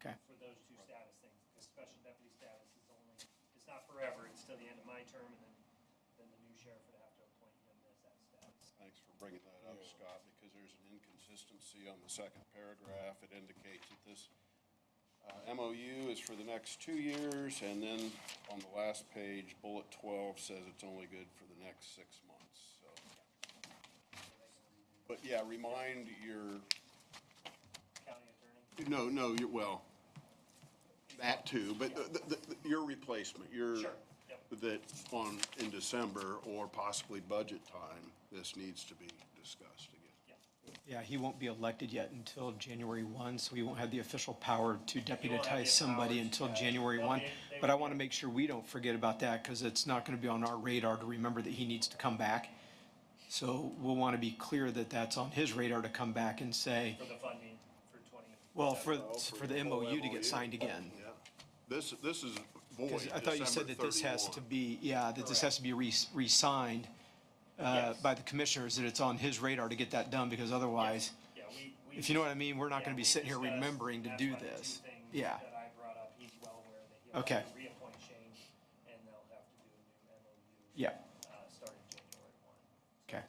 Okay. for those two status things, because special deputy status is only, it's not forever, it's till the end of my term, and then the new sheriff would have to appoint him as that status. Thanks for bringing that up, Scott, because there's an inconsistency on the second paragraph. It indicates that this MOU is for the next 2 years, and then on the last page, bullet 12 says it's only good for the next 6 months, so. But yeah, remind your, County attorney? no, well, that too, but your replacement, your. Sure, yep. That in December or possibly budget time, this needs to be discussed again. Yeah, he won't be elected yet until January 1, so he won't have the official power to won't have deputize the somebody powers, until yeah. January They'll 1. be- they But I would want to be- make sure we don't forget about that, because it's not going to be on our radar to remember that he needs to come back. So we'll want to be clear that that's on his radar to come back and say, For the funding for 20. well, for the the whole MOU to MOU. get signed again. Yeah. This is void, Because I thought you said December that this has to 31. be, yeah, that this has to be re-signed Yes. by the commissioners, that it's on his radar to get that done, because otherwise, Yeah, we. if you know what I mean, we're not yeah, going to be we sitting here discussed, remembering to that's do why the two this. things Yeah. That I brought up, he's well aware that he'll Okay. have to reappoint Shane, and they'll have to do a new MOU. Yeah. Starting January 1. Okay. Um,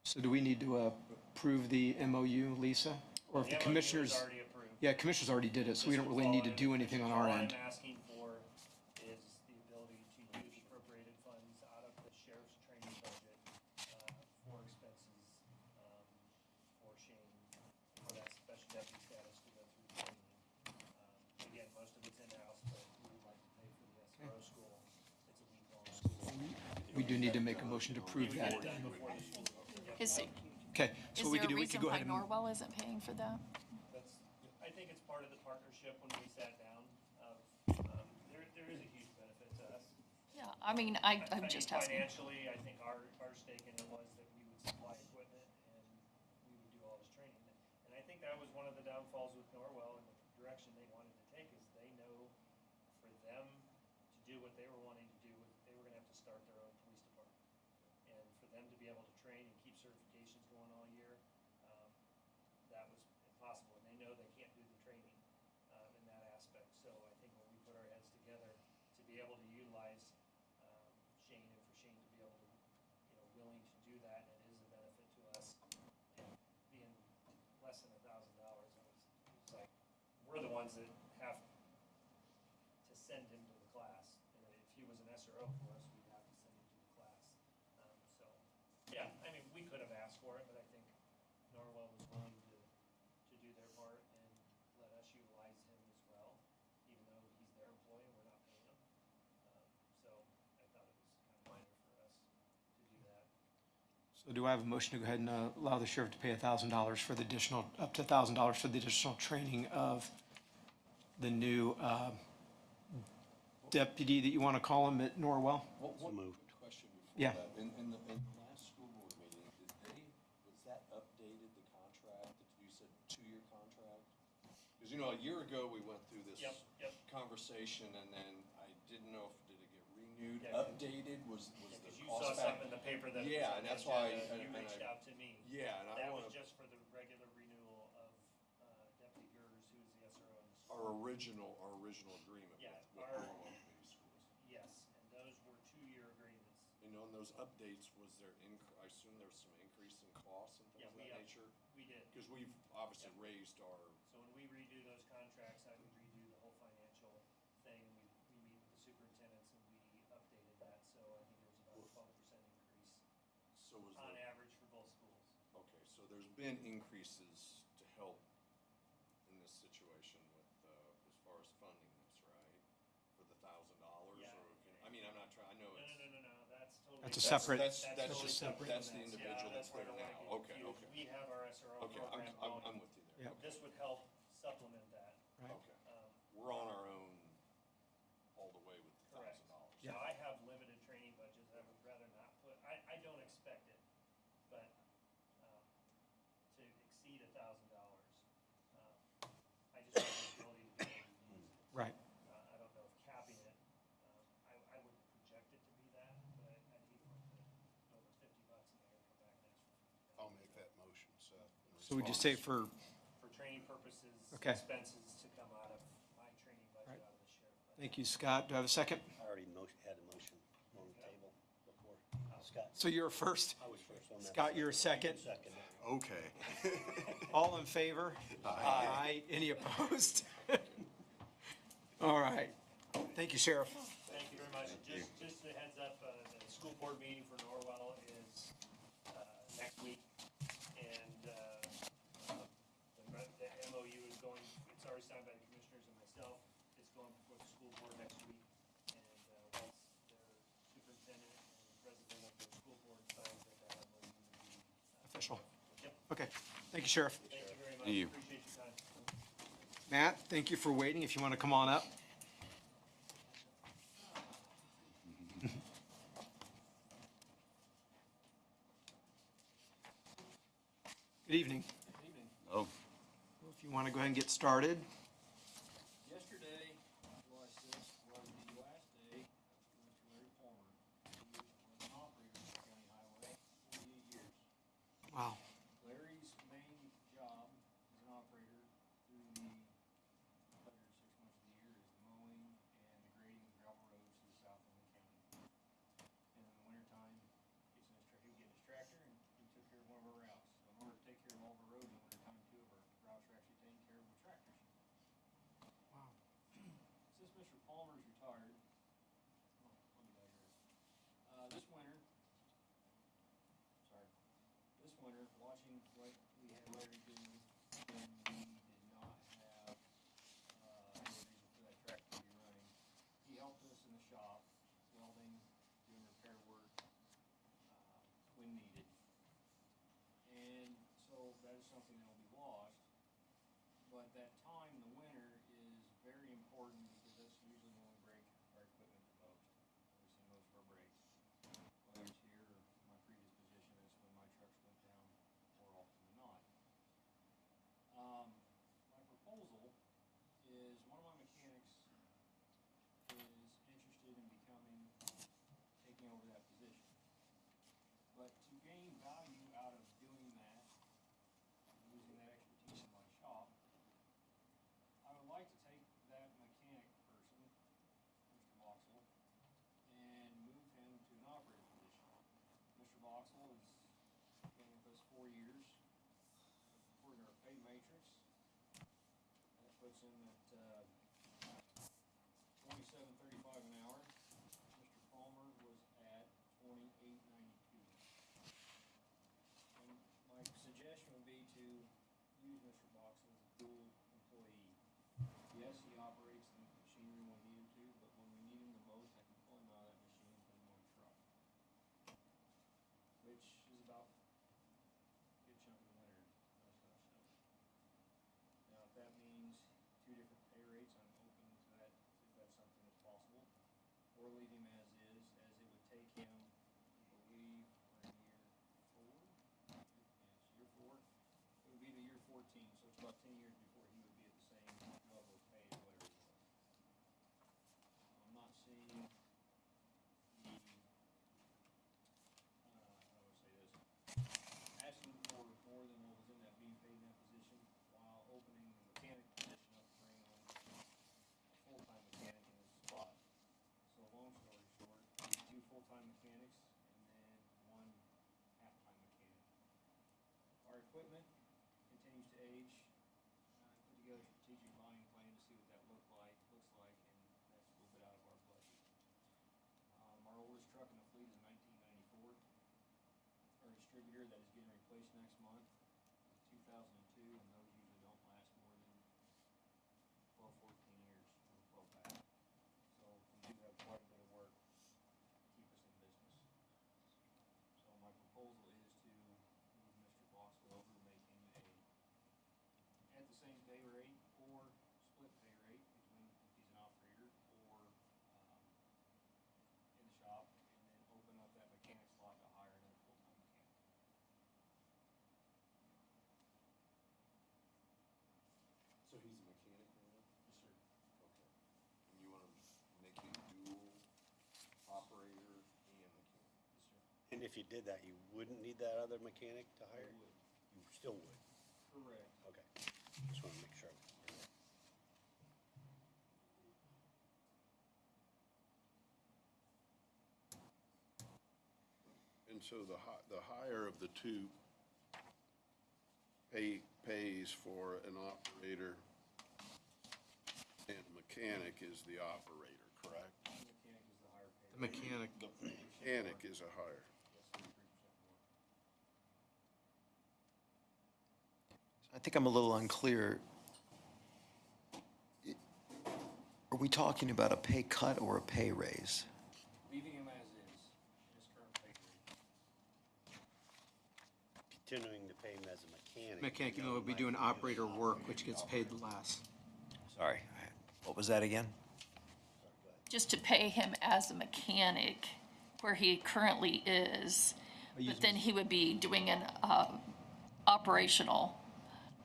So do we need to approve the MOU, Lisa? Or if the MOU is commissioners, already approved. yeah, commissioners already did it, so we This don't would really fall need to in- do anything on our end. All I'm asking for is the ability to use appropriated funds out of the sheriff's training budget, for expenses, for Shane, for that special deputy status to go through training. Again, most of it's in-house, but we would like to pay for the SRO school. It's a week-long school. We do need to make a motion to approve We get that. it done before the school. Yep. Okay, Is so we there could a do, we reason could go why ahead and. Norwell isn't paying for that? That's, I think it's part of the partnership when we sat down. There is a huge benefit to us. Yeah, I mean, I'm just asking. Financially, I think our stake in it was that we would supply equipment and we would do all this training. And I think that was one of the downfalls with Norwell and the direction they wanted to take, is they what they were wanting to do, they were gonna have to start their own police department. And for them to be able to train and keep certifications going all year, that was impossible. And they know they can't do the training in that aspect. So I think when we put our heads together to be able to utilize Shane, and for Shane to be able to, willing to do that, and it is a benefit to us, and being less than $1,000, it's like, we're the ones that have to send him to the class. And if he was an SRO for us, we'd have to send him to the class. So, yeah, I mean, we could have asked for it, but I think Norwell was willing to do their part and let us utilize him as well, even though he's their employee and we're not paying him. So I thought it was kind of minor for us to do that. So do I have a motion to go ahead and allow the sheriff to pay $1,000 for the additional, up to $1,000 for the additional training of the new deputy that you want to call him at Norwell? So moved. Question before Yeah. that. In the last school board meeting, was that updated, the contract, that you said 2-year contract? Because, a year ago, we went through this Yep. conversation, and then I didn't know if, did it get renewed, Yeah. updated, was the Because you cost saw back? something in the paper that. Yeah, was on and the that's why agenda, I- You and reached I- out to me. Yeah, and I That want was to, just for the regular renewal of Deputy Gers, who is the SRO in the school. our original agreement Yeah, with our- Norwell Community Schools. Yes, and those were 2-year agreements. And on those updates, was there, I assume there was some increase in costs and Yeah, things of that nature? We did. Because we've obviously Yep. raised our, So when we redo those contracts, I would redo the whole financial thing. We meet with the superintendents and we updated that. So I think there was about a 12% increase so was on there, average for both schools. okay, so there's been increases to help in this situation with, as far as funding this, right? For the $1,000 Yeah. or, I'm not trying, I know No, it's. no, that's totally. That's a separate- That's totally separate. That's the from this. individual Yeah, that's why I there don't wanna now. get Okay, confused. okay. We have our SRO Okay, program I'm going. with you there. Yeah. Okay, This would help supplement that. Right. okay. Um, We're on our own all the way with the Correct. $1,000. Yeah. So I have limited training budgets, I would rather not put, I don't expect it, but, to exceed $1,000. I just want the ability to be able to use it. Right. I don't know if capping it, I would project it to be that, but I'd hate for it to go over $50 and they're gonna come back and ask for $50. I'll make that motion, Seth. in So we just say response. for, For training purposes, Okay. expenses to come out of my training budget Right. out of the sheriff budget. thank you, Scott. Do I have a second? I already had a motion on the table before. Scott, So you're first. I was first on that. Scott, you're a second. Second. Okay. All in favor? Aye. Any opposed? All right. Thank you, Sheriff. Thank you very much. Just a heads up, the school board meeting for Norwell is next week. And the MOU is going, it's already signed by the commissioners and myself. It's going before the school board next week. And once their superintendent and president of the school board signs that MOU will be. Official. Yep. Okay. Thank you, Sheriff. Thank you very much. Thank you. Appreciate your time. Matt, thank you for waiting. If you want to come on up. Good evening. Evening. Oh, Well, if you want to go ahead and get started. Yesterday was the last day of Mr. Larry Palmer. He was an operator on County Highway, 48 years. Wow. Larry's main job as an operator through the other 6 months of the year is the mowing and the grading of gravel roads to the south end of the county. And in the wintertime, he would get his tractor and he took care of one of our routes. So in order to take care of all of our roads in the wintertime, 2 of our routes are actually taken care of with tractors. Wow. Since Mr. Palmer's retired, let me digress. This winter, watching what we had Larry do when we did not have, any reason for that tractor to be running, he helped us in the shop, welding, doing repair work, when needed. And so that is something that will be lost. But that time in the winter is very important because that's usually when we break our equipment the most. We see most of our breaks. Whether it's here or my previous position, that's when my trucks went down more often than not. My proposal is one of my mechanics is interested in becoming pay matrix. That puts him at, $27.35 an hour. Mr. Palmer was at $28.92. And my suggestion would be to use Mr. Boxell as a dual employee. Yes, he operates the machinery when we need him to, but when we need him the most, I can pull him out of that machine and put him on a truck. Which is about a good chunk of the winter, that's gonna snow. Now, if that means two different pay rates, I'm open to that, if that's something that's possible. Or leave him as is, as it would take him, I believe, we're in year 4? Yeah, it's year 4. It would be the year 14, so it's about 10 years before he would be at the same level of pay as whatever he was. I'm not seeing the, how do I say this? Asking for more than what was in that being paid in that position while opening the mechanic position up to bring on a full-time mechanic in his spot. So long story short, 2 full-time mechanics and then 1 half-time mechanic. Our equipment continues to age. I put together a strategic buying plan to see what that looks like, and that's a little bit out of our budget. Our oldest truck in the fleet is a 1994. Our distributor that is getting replaced next month is 2002, and those usually don't last more than 12, 14 years with a flow back. So we do have quite a bit of work to keep us in business. So my proposal is to move Mr. Boxell over, make him at the same pay rate or split pay rate between if he's an operator or in the shop, and then open up that mechanic slot to hire another full-time mechanic. So he's a mechanic now? Yes, sir. Okay. And you want to make him dual operator and mechanic? Yes, sir. And if you did that, you wouldn't need that other mechanic to hire? I would. You still would? Correct. Okay. Just want to make sure. And so the higher of the two pays for an operator and a mechanic is the operator, correct? Mechanic is the higher pay. The mechanic, The mechanic is a higher. Yes, 33% more. I think I'm a little unclear. Are we talking about a pay cut or a pay raise? Leaving him as is, in his current pay grade. Continuing to pay him as a mechanic. mechanic, even though we'll be doing operator work, which gets paid less. Sorry, what was that again? Just to pay him as a mechanic where he currently is, but then he would be doing an operational,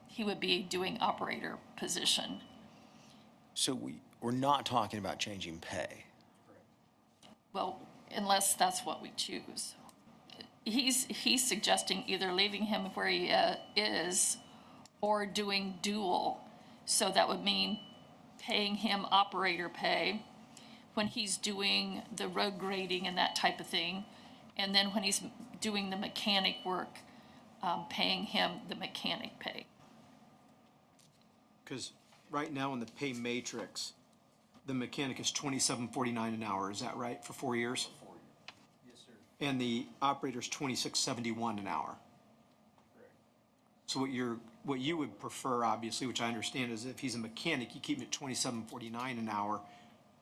he would be doing operator position. So we're not talking about changing pay. Well, unless that's what we choose. He's suggesting either leaving him where he is or doing dual. So that would mean paying him operator pay when he's doing the road grading and that type of thing. And then when he's doing the mechanic work, paying him the mechanic pay. Because right now in the pay matrix, the mechanic is $27.49 an hour, is that right, for 4 years? Yes, sir. And the operator's $26.71 an hour. Correct. So what you would prefer, obviously, which I understand, is if he's a mechanic, you keep him at $27.49 an hour,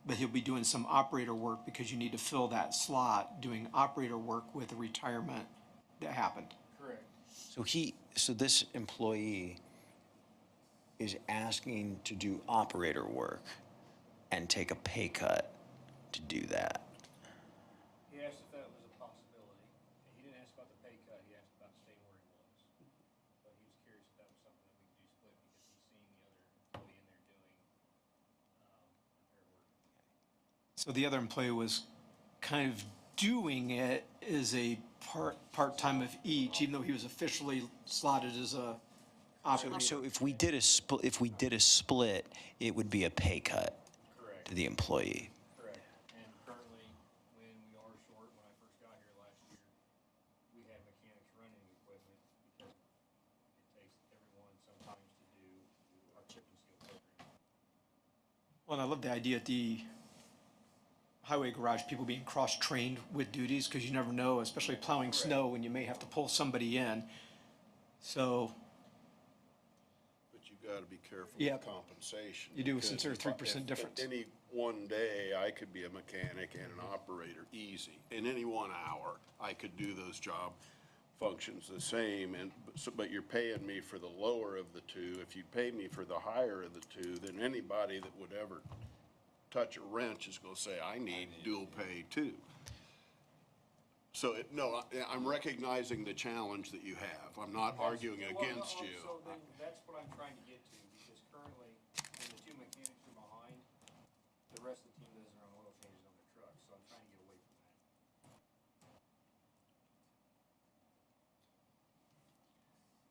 but he'll be doing some operator work because you need to fill that slot doing operator work with a retirement that happened. Correct. So this employee is asking to do operator work and take a pay cut to do that. He asked if that was a possibility. He didn't ask about the pay cut, he asked about staying where he was. But he was curious if that was something that we could do split because he's seeing the other employee in there doing repair work. So the other employee was kind of doing it as a part-time of each, even though he was officially slotted as a operator. So if we did a split, it would be a pay cut Correct. to the employee. Correct. And currently, when we are short, when I first got here last year, we had mechanics running equipment because it takes everyone sometimes Well, and I love the idea at the highway garage, people being cross-trained with duties, because you never know, especially plowing snow, when you may have to pull somebody in. So, But you gotta be careful Yep. with compensation. You do, because since there's if I- 3% if difference. Any one day, I could be a mechanic and an operator, easy. In any 1 hour, I could do those job functions the same, but you're paying me for the lower of the two. If you pay me for the higher of the two, then anybody that would ever touch a wrench is gonna say, I need dual pay too. So, I'm recognizing the challenge that you have. I'm not arguing against you. So then, that's what I'm trying to get to, because currently, when the two mechanics are behind, the rest of the team does their own oil changes on their trucks, so I'm trying to get away from that.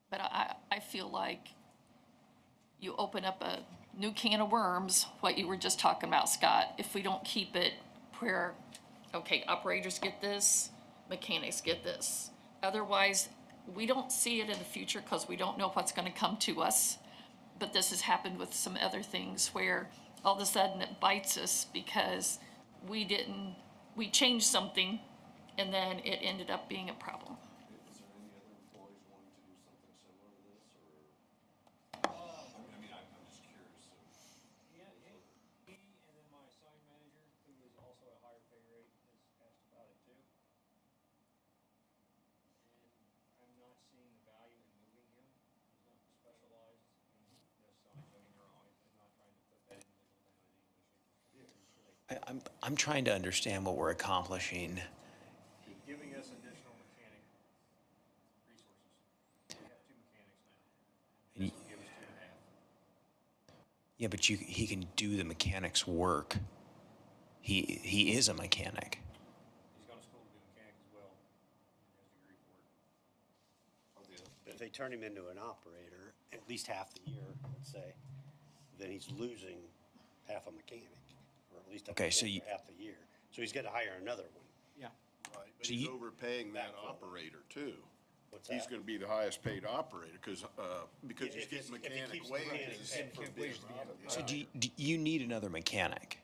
But I feel like you open up a new can of worms, what you were just talking about, Scott, if we don't keep it where, okay, operators get this, mechanics get this. Otherwise, we don't see it in the future because we don't know what's gonna come to us. But this has happened with some other things where all of a sudden it bites us because we changed something and then it ended up being a problem. Is there any other employees wanting to do something similar to this, or? I mean, I'm just curious. Yeah, he and then my assigned manager, who is also at a higher pay rate, has asked about it too. And I'm not seeing the value in moving him. He's not specialized in this side. I mean, I'm not trying to put that individual down in any way, shape, or form. I'm trying to understand what we're accomplishing. Giving us additional mechanic resources. We have two mechanics now. This will give us 2.5. Yeah, but he can do the mechanic's work. He is a mechanic. He's gone to school to be a mechanic as well, and has a degree for it. If they turn him into an operator, at least half the year, let's say, then he's losing half a mechanic, or at least a Okay, so mechanic for half the year. So he's gonna hire another one. yeah. Right, but So he's you- overpaying that operator too. What's He's that? gonna be the highest paid operator, because he's If he's- getting if he mechanic keeps the wages. mechanics for and being wages an to be able to- operator. So do you need another mechanic?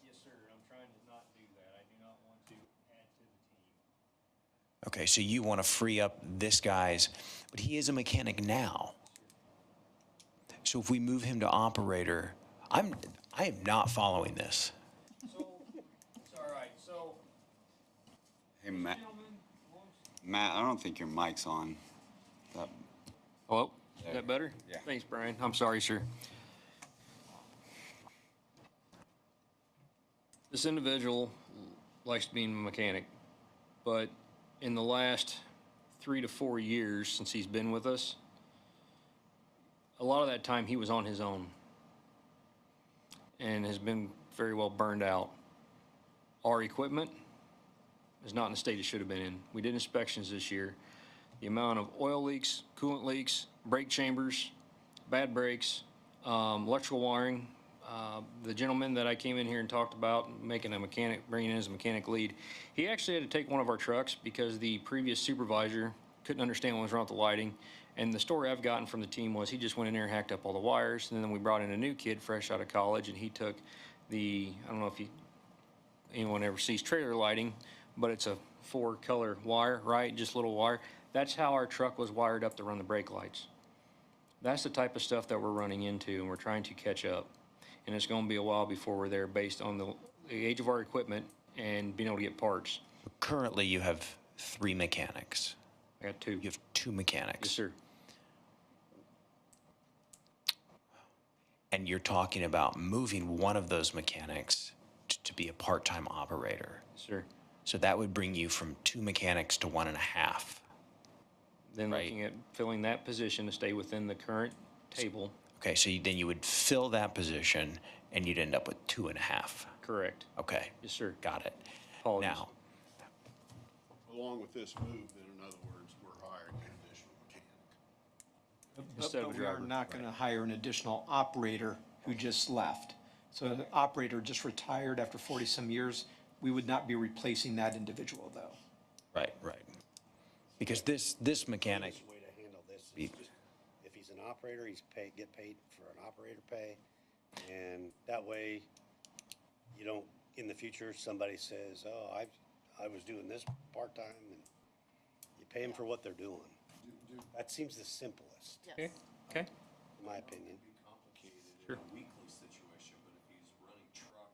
Yes, sir, I'm trying to not do that. I do not want to add to the team. Okay, so you want to free up this guy's, but he is a mechanic now. So if we move him to operator, I am not following this. So, it's all right, so, Hey, Matt, gentlemen, wants Matt, I don't think your mic's on. That- Hello, is that better? Yeah. Thanks, Brian. I'm sorry, sir. This individual likes being a mechanic, but in the last 3 to 4 years since he's been with us, a lot of that time he was on his own and has been very well burned out. Our equipment is not in the state it should have been in. We did inspections this year. The amount of oil leaks, coolant leaks, brake chambers, bad brakes, electrical wiring. The gentleman that I came in here and talked about making a mechanic, bringing in as a mechanic lead, he actually had to take one of our trucks because the previous supervisor couldn't understand what was wrong with the lighting. And the story I've gotten from the team was he just went in there and hacked up all the wires. And then we brought in a new kid fresh out of college, and he took I don't know if anyone ever sees trailer lighting, but it's a 4-color wire, right? Just little wire. That's how our truck was wired up to run the brake lights. That's the type of stuff that we're running into, and we're trying to catch up. And it's gonna be a while before we're there based on the age of our equipment and being able to get parts. Currently, you have 3 mechanics. I got 2. You have 2 mechanics. Yes, sir. And you're talking about moving one of those mechanics to be a part-time operator. Yes, sir. So that would bring you from 2 mechanics to 1.5. Then Right. looking at filling that position to stay within the current table. Okay, so then you would fill that position and you'd end up with 2.5. Correct. Okay, Yes, sir. got it. Apologies. Now, Along with this move, then, in other words, we're hiring an additional mechanic. Instead of a But we are driver. not gonna hire an additional operator who just left. So an operator just retired after 40-some years, we would not be replacing that individual, though. right. Because this mechanic, Easiest way to handle this Be- is just, if he's an operator, get paid for an operator pay, And that way, you don't, in the future, somebody says, oh, I was doing this part-time, and you pay them for what they're doing. That seems the simplest, Yes. Okay. in my opinion. It'd be complicated Sure. in a weekly situation, but if he's running truck,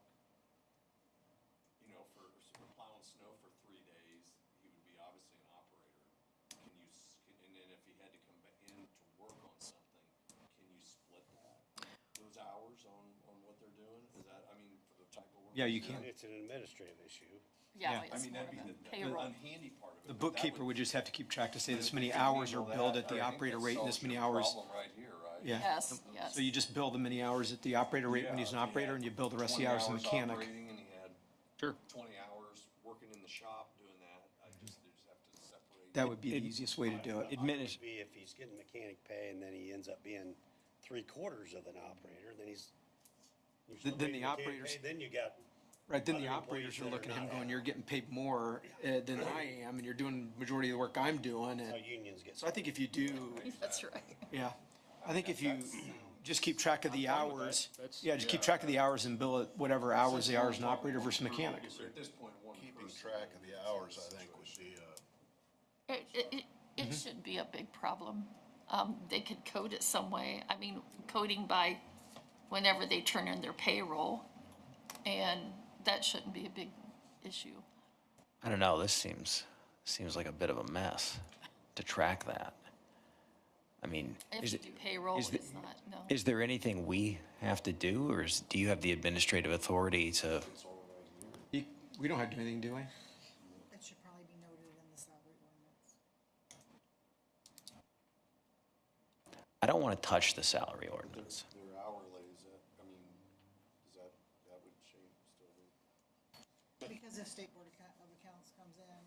you know, for plowing snow for 3 days, he would be obviously an operator. And then if he had to come back in to work on something, can you split those hours on what they're doing? Is that, I mean, for the type of work? Yeah, you he's can. doing? It's an administrative issue. Yeah, I it's mean, more that'd of be a the payroll. unhandy part of it. The but that bookkeeper would just have to keep track to say this many hours are billed at the operator rate and this many hours. Problem right here, right? Yeah. Yes, yes. So you just bill the many hours at the operator rate when he's an Yeah, if he operator, had and you bill the rest of the 20 hours as a mechanic. operating and he had Sure. 20 hours working in the shop doing that, they just have to separate. That would be the easiest way to do it. Would be if he's getting mechanic pay and then he ends up being 3/4 of an operator, then he's. you're still Then paying the mechanic operators- pay, Then you got. Right, then the other operators employees are that looking at him not going, happy. you're getting paid more than I am, and you're doing majority of the work I'm doing. That's how And unions get. so I think if you do, That's right. yeah, I think if you just keep track of the I'm fine with that. hours, That's- yeah, just keep track of the hours and bill it whatever hours they are as an operator versus mechanic. So at this point, one Keeping person track of the hours, I think, would be, It shouldn't be a big problem. They could code it some way. I mean, coding by whenever they turn in their payroll, and that shouldn't be a big issue. I don't know, this seems like a bit of a mess to track that. I mean, If is you it, do payroll, is the- it's not, no. is there anything we have to do, or do you have the administrative authority to? We don't have to do anything, do we? It should probably be noted in the salary ordinance. I don't want to touch the salary ordinance. their hourly, is that, I mean, that would change still be. Because if State Board of Accounts comes in and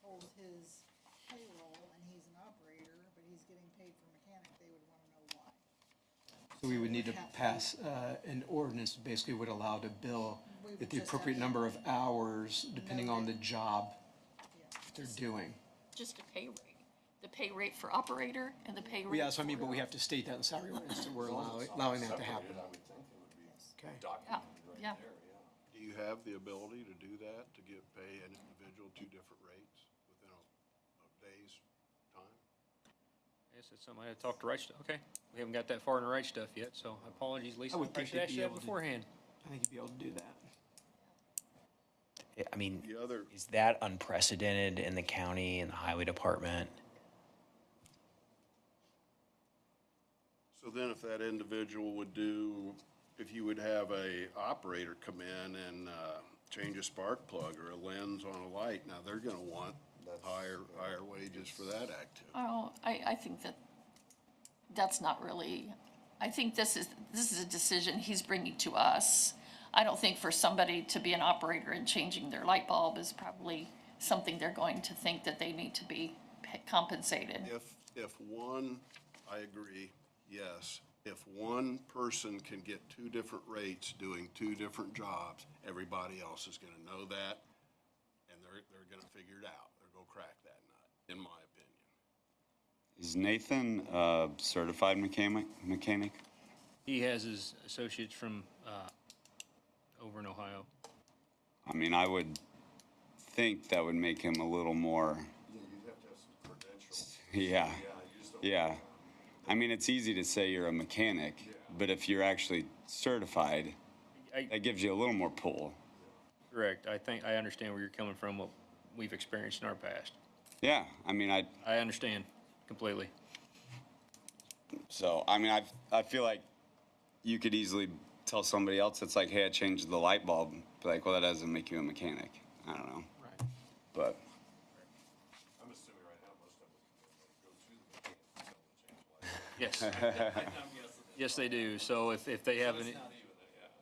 holds his payroll and he's an operator, but he's getting paid for mechanic, they would wanna know why. So we would need to pass an ordinance that basically would allow to bill at the appropriate number of hours depending on the job they're doing. Just a pay rate. The pay rate for operator and the pay Well, rate yeah, so I mean, for- but we have to state that in the salary ordinance that we're allowing that to happen. I would think it would be Okay. documented Yeah. right there, yeah. do you have the ability to do that, to pay an individual two different rates within a day's time? I guess that's something I had to talk to right stuff. Okay, we haven't got that far in the right stuff yet, so apologies, Lisa. I would think should they'd ask be you that able to- beforehand. I think you'd be able to do that. I mean, The other, is that unprecedented in the county and the highway department? so then if that individual would do, if you would have a operator come in and, change a spark plug or a lens on a light, now they're gonna want higher wages for that activity. Oh, I think that's not really, I think this is a decision he's bringing to us. I don't think for somebody to be an operator and changing their light bulb is probably something they're going to think that they need to be compensated. If one, I agree, yes, if one person can get two different rates doing two different jobs, everybody else is gonna know that, and they're gonna figure it out, they're gonna crack that nut, in my opinion. Is Nathan a certified mechanic? He has his associates from, over in Ohio. I mean, I would think that would make him a little more, Yeah, you'd have to have some credentials. yeah, Yeah, you just don't. yeah. I mean, it's easy to say you're a mechanic, but if you're actually certified, that gives you a little more pull. Correct. I think, I understand where you're coming from, what we've experienced in our past. Yeah, I mean, I understand completely. so, I mean, I feel like you could easily tell somebody else that's like, hey, I changed the light bulb. Be like, well, that doesn't make you a mechanic. I don't know. Right. But, I'm assuming right now, most of them go to the mechanic and tell them to change lights. Yes. Yes, they do. So if they have an,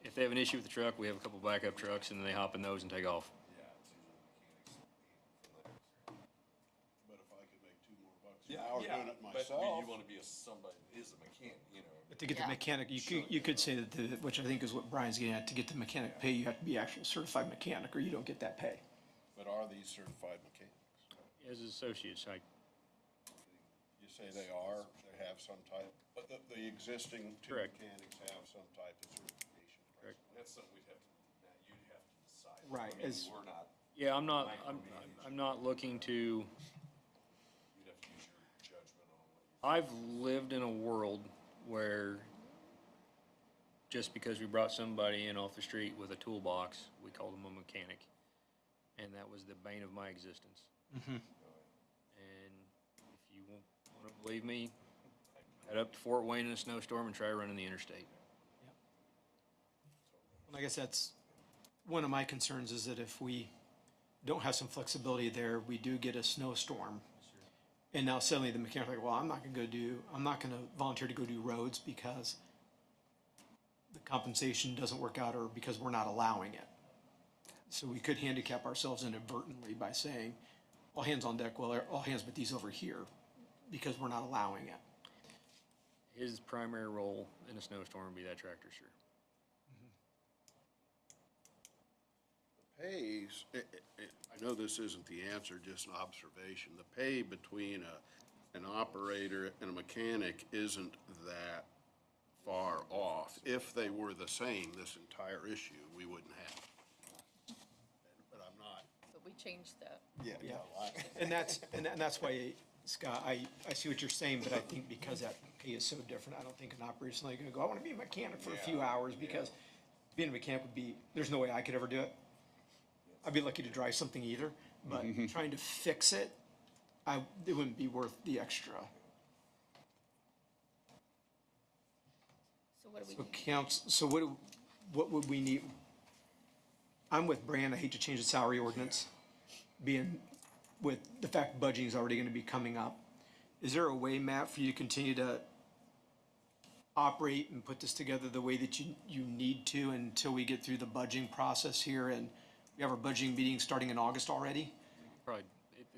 if they have an issue with the truck, we have a couple backup trucks and then they hop in those and take off. Yeah, it's usually mechanics from there. But if I could make $2 more an hour doing it But I myself. mean, you wanna be somebody that is a mechanic, you know. But to get the Yeah. mechanic, you could say that which I think is what Brian's getting at, to get the mechanic pay, you have to be actual certified mechanic, or you don't get that pay. But are these certified mechanics? As associates, You say they are, they have some type, but the existing two Correct. mechanics have some type of certification. Correct. And that's something we'd have to, Matt, you'd have to decide. Right, I mean, as- we're not, Yeah, I'm not looking to, you'd have to use your judgment on what you. I've lived in a world where just because we brought somebody in off the street with a toolbox, we called them a mechanic. And that was the bane of my existence. And if you want to believe me, head up to Fort Wayne in a snowstorm and try running the interstate. And I guess that's one of my concerns is that if we don't have some flexibility there, we do get a snowstorm. And now suddenly the mechanic's like, well, I'm not gonna volunteer to go do roads because the compensation doesn't work out or because we're not allowing it. So we could handicap ourselves inadvertently by saying, all hands on deck, well, all hands but these over here, because we're not allowing it. His primary role in a snowstorm would be that tractor, sure. Pays, I know this isn't the answer, just an observation. The pay between an operator and a mechanic isn't that far off. If they were the same, this entire issue, we wouldn't have. But I'm not. But we changed that. Yeah. And that's why, Scott, I see what you're saying, but I think because that pay is so different, I don't think an operator's like gonna go, I wanna be a mechanic for a few hours, because being a mechanic would be, there's no way I could ever do it. I'd be lucky to drive something either, but trying to fix it, it wouldn't be worth the extra. So what do we So need? counts, so what would we need? I'm with Brand, I hate to change the salary ordinance, being with the fact budgeting is already gonna be coming up. Is there a way, Matt, for you to continue to operate and put this together the way that you need to until we get through the budgeting process here? And we have our budgeting meeting starting in August already? Probably,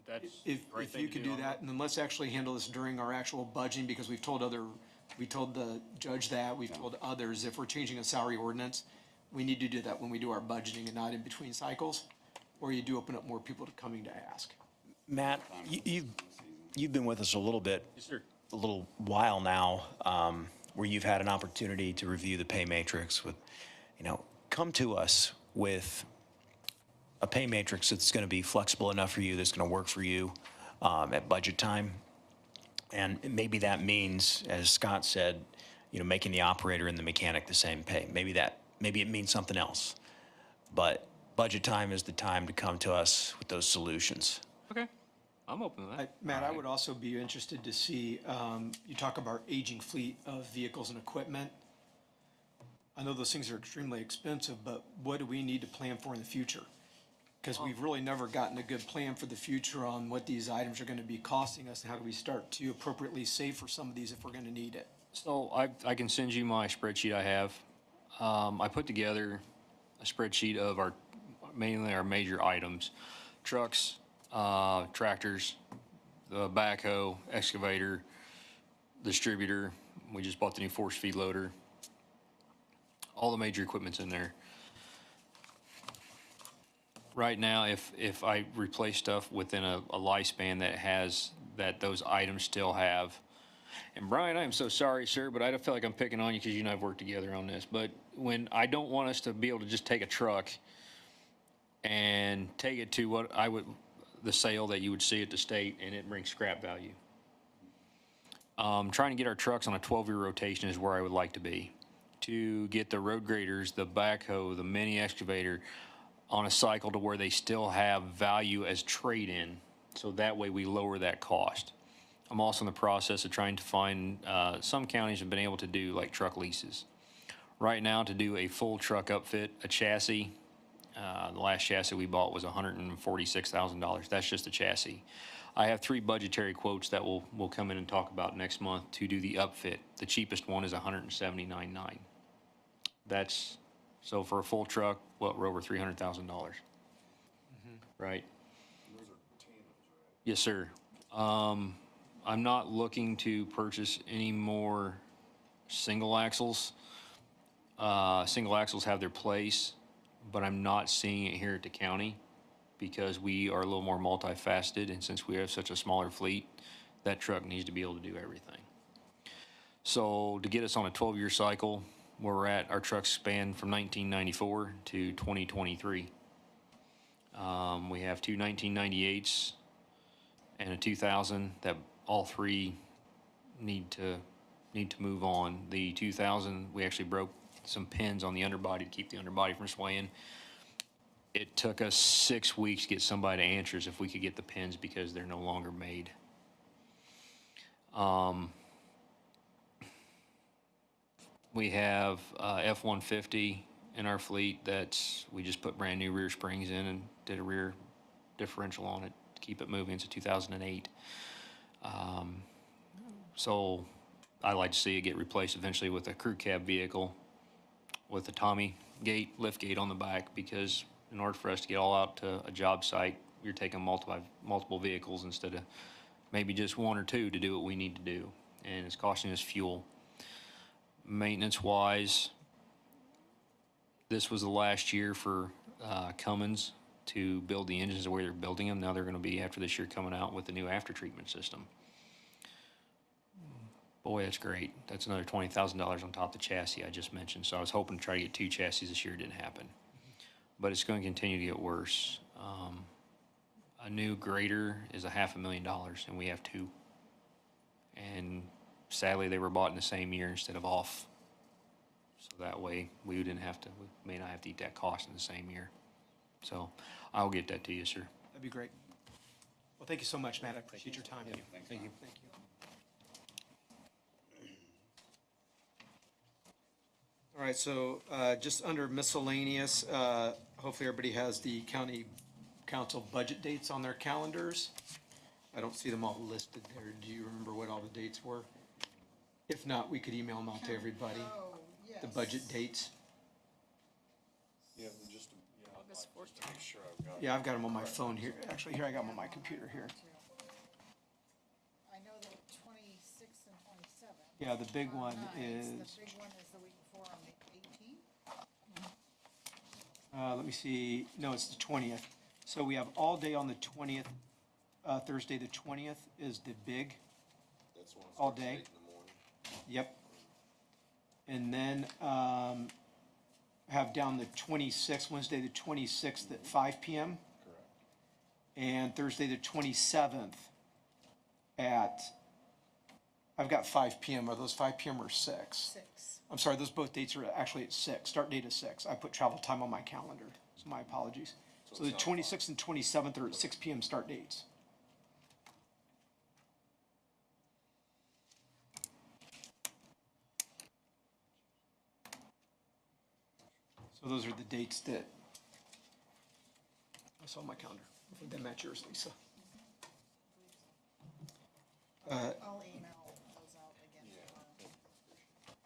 that's If the right thing you to could do do on that, and then let's actually handle this during our actual budgeting, because we told the judge that, we've told others, if we're changing a salary ordinance, we need to do that when we do our budgeting and not in between cycles, or you do open up more people to coming to ask. Matt, you've been with us a little bit, Yes, sir. a little while now, where you've had an opportunity to review the pay matrix with, come to us with a pay matrix that's going to be flexible enough for you, that's going to work for you at budget time. And maybe that means, as Scott said, making the operator and the mechanic the same pay. Maybe it means something else. But budget time is the time to come to us with those solutions. Okay, I'm open to that. Matt, I would also be interested to see, you talk about aging fleet of vehicles and equipment. I know those things are extremely expensive, but what do we need to plan for in the future? Because we've really never gotten a good plan for the future on what these items are gonna be costing us, and how do we start to appropriately save for some of these if we're gonna need it? So I can send you my spreadsheet I have. I put together a spreadsheet of mainly our major items: trucks, tractors, the backhoe, excavator, distributor. We just bought the new force feed loader. All the major equipment's in there. Right now, if I replace stuff within a lifespan that those items still have. And Brian, I am so sorry, sir, but I don't feel like I'm picking on you because you and I have worked together on this. But when I don't want us to be able to just take a truck and take it to the sale that you would see at the state, and it brings scrap value. Trying to get our trucks on a 12-year rotation is where I would like to be. To get the road graders, the backhoe, the mini excavator on a cycle to where they still have value as trade-in, so that way we lower that cost. I'm also in the process of trying to find, some counties have been able to do like truck leases. Right now, to do a full truck upfit, a chassis, the last chassis we bought was $146,000. That's just a chassis. I have 3 budgetary quotes that we'll come in and talk about next month to do the upfit. The cheapest one is $179,900. So for a full truck, we're over $300,000. Right? Those are Tandem's, right? Yes, sir. I'm not looking to purchase any more single axles. Single axles have their place, but I'm not seeing it here at the county because we are a little more multifaceted, and since we have such a smaller fleet, that truck needs to be able to do everything. So to get us on a 12-year cycle, where we're at, our trucks span from 1994 to 2023. We have two 1998s and a 2000 that all three need to move on. The 2000, we actually broke some pins on the underbody to keep the underbody from swaying. It took us 6 weeks to get somebody to answer us if we could get the pins because they're no longer made. We have F-150 in our fleet we just put brand new rear springs in and did a rear differential on it to keep it moving. It's a 2008. So I like to see it get replaced eventually with a crew cab vehicle with a Tommy gate, lift gate on the back, because in order for us to get all out to a job site, you're taking multiple vehicles instead of maybe just one or two to do what we need to do. And it's costing us fuel. Maintenance-wise, this was the last year for Cummins to build the engines the way they're building them. Now they're going to be, after this year, coming out with the new after-treatment system. Boy, that's great. That's another $20,000 on top of the chassis I just mentioned. So I was hoping to try to get 2 chassis this year. It didn't happen. But it's going to continue to get worse. A new grader is $500,000, and we have 2. And sadly, they were bought in the same year instead of off. So that way, we may not have to eat that cost in the same year. So I'll get that to you, sir. That'd be great. Well, thank you so much, Matt. I appreciate your time. Thank you. Thank you. All right, so just under miscellaneous, hopefully everybody has the county council budget dates on their calendars. I don't see them all listed there. Do you remember what all the dates were? If not, we could email them out to everybody, Oh, yes. the budget dates. Yeah, just to, August just to make sure I've got. Yeah, I've got them on my phone here. Actually, here, I got them on my computer here. I know the 26th and 27th. Yeah, the big one are is, nice. The big one is the week before on the 18th. let me see, no, it's the 20th. So we have all day on the 20th, Thursday the 20th is the big, That's one. all starts day. 8 in the morning. Yep. And then, have down the 26th, Wednesday the 26th at 5 PM. Correct. And Thursday the 27th at, I've got 5 PM. Are those 5 PM or 6? 6. I'm sorry, those both dates are actually at 6. Start date is 6. I put travel time on my calendar, so my apologies. So the it's not 26th and 27th are at 6 PM start dates. So those are the dates that I saw on my calendar. Hopefully that match yours, Lisa. I'll email those out again tomorrow.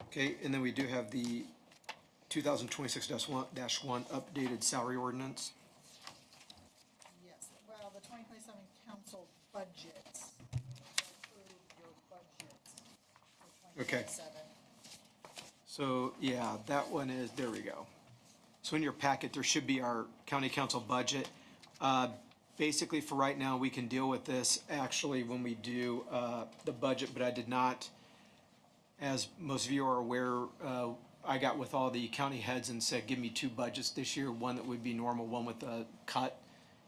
Okay, and then we do have the 2026-1 updated salary ordinance. Yes, well, the 2027 council budgets, approve your budgets for Okay. 2027. So, yeah, that one is, there we go. So in your packet, there should be our county council budget. Basically, for right now, we can deal with this actually when we do the budget, but I did not, as most of you are aware, I got with all the county heads and said, give me 2 budgets this year, one that would be normal, one with a cut,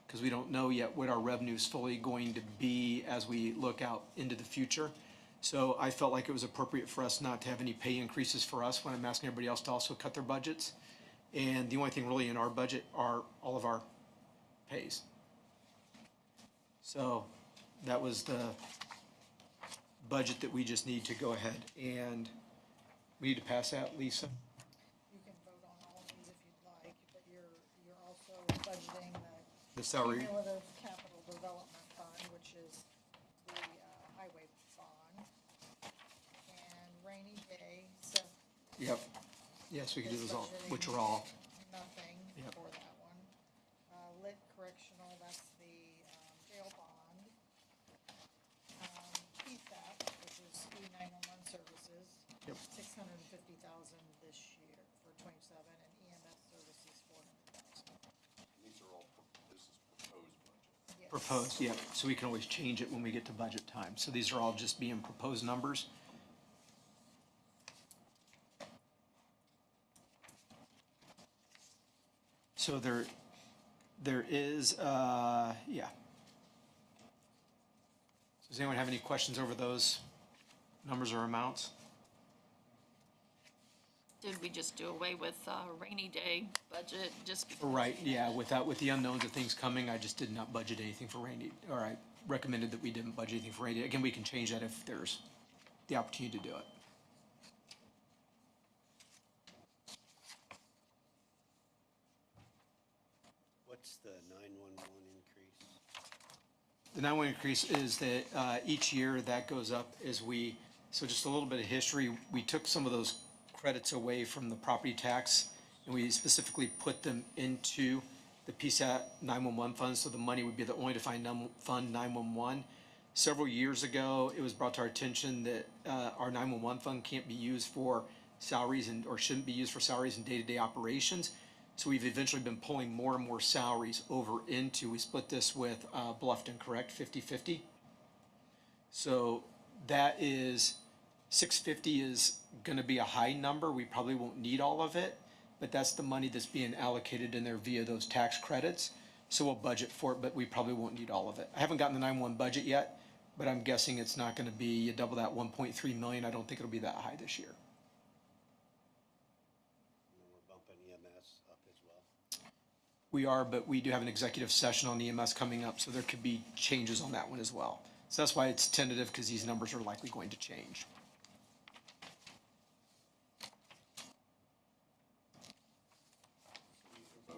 because we don't know yet what our revenue is fully going to be as we look out into the future. So I felt like it was appropriate for us not to have any pay increases for us when I'm asking everybody else to also cut their budgets. And the only thing really in our budget are all of our pays. So that was the budget that we just need to go ahead and we need to pass that, Lisa. You can vote on all of these if you'd like, but you're also budgeting The salary, cumulative capital development fund, which is the highway bond. And rainy day, so yep. Yes, we can do is those all, budgeting which are all, nothing Yep. for that one. Lit correctional, that's the jail bond. PSAP, which is E911 services. Yep. 650,000 this year for 27, and EMS services 400,000. These are all, this is proposed budget. Proposed, yeah, so we can always change it when we get to budget time. So these are all just being proposed numbers. So there is, yeah. Does anyone have any questions over those numbers or amounts? Did we just do away with rainy day budget just because? Right, yeah, with the unknowns of things coming, I just did not budget anything for rainy, or I recommended that we didn't budget anything for rainy. Again, we can change that if there's the opportunity to do it. What's the 911 increase? The 911 increase is that each year that goes up as we, so just a little bit of history, we took some of those credits away from the property tax, and we specifically put them into the PSAT 911 fund, so the money would be the only defined fund 911. Several years ago, it was brought to our attention that our 911 fund can't be used for salaries or shouldn't be used for salaries and day-to-day operations. So we've eventually been pulling more and more salaries over into, we split this with Bluffton, correct, 50-50? So that is, 650 is gonna be a high number, we probably won't need all of it, but that's the money that's being allocated in there via those tax credits. So we'll budget for it, but we probably won't need all of it. I haven't gotten the 911 budget yet, but I'm guessing it's not gonna be, you double that 1.3 million, I don't think it'll be that high this year. And then we're bumping EMS up as well. We are, but we do have an executive session on EMS coming up, so there could be changes on that one as well. So that's why it's tentative, because these numbers are likely going to change.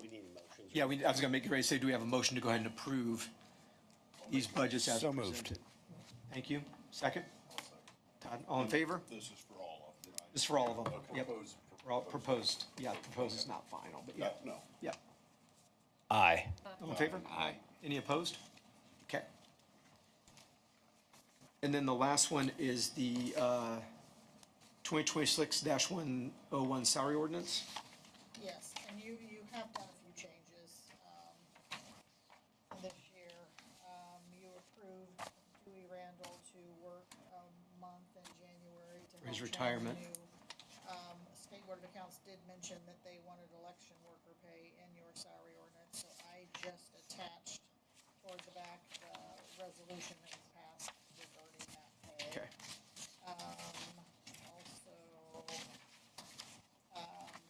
We need motions. Yeah, I was gonna make it ready to say, do we have a motion to go ahead and approve these budgets as So presented? moved. Thank you. Second? Todd, all in favor? This is for all of them, right? This is for all of them. Okay. Yep. Proposed. We're all proposed, yeah, proposed is not final, but yeah, No, yeah. Aye. All in favor? Aye. Any opposed? Okay. And then the last one is the 2026-101 salary ordinance. Yes, and you have done a few changes, this year. You approved Dewey Randall to work a month in January to help His train the retirement. new. State Board of Accounts did mention that they wanted election worker pay in your salary ordinance, so I just attached toward the back, the resolution that was passed regarding that pay. Okay. Also,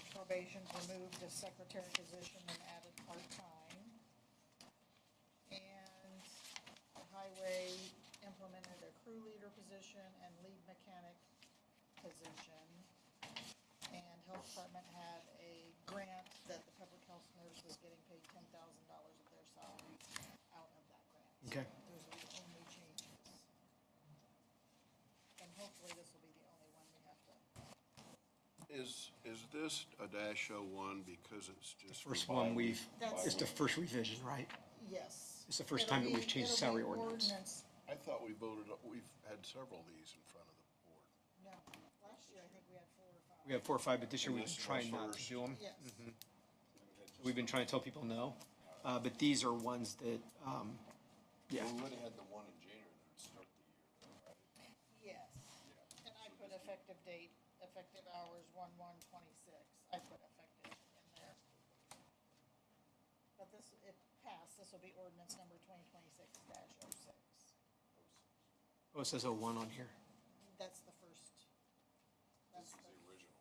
probation's removed the secretary position and added part-time. And the highway implemented a crew leader position and lead mechanic position. And health department had a grant that the public health nurse was getting paid $10,000 of their salary out of that grant. Okay. Those are the only changes. And hopefully this will be the only one we have to. Is this a -01 because it's just? First one we've, That's- it's the first revision, right? Yes. It's the first It'll time that we've be- changed the it'll be salary ordinance. I thought we've had several of these in front of the board. No, last year I think we had 4 or 5. We had 4 or 5, but this year And we've this been is trying our not to first. do them. Yes. We've been trying to tell people no, but these are ones that, yeah. We would have had the one in January that would start the year, though, right? Yes. And I put effective date, effective hours 1/1/26. I put effective in there. But this, if passed, this will be ordinance number 2026-06. Oh, it says 01 on here. That's the first. That's This is the, the original.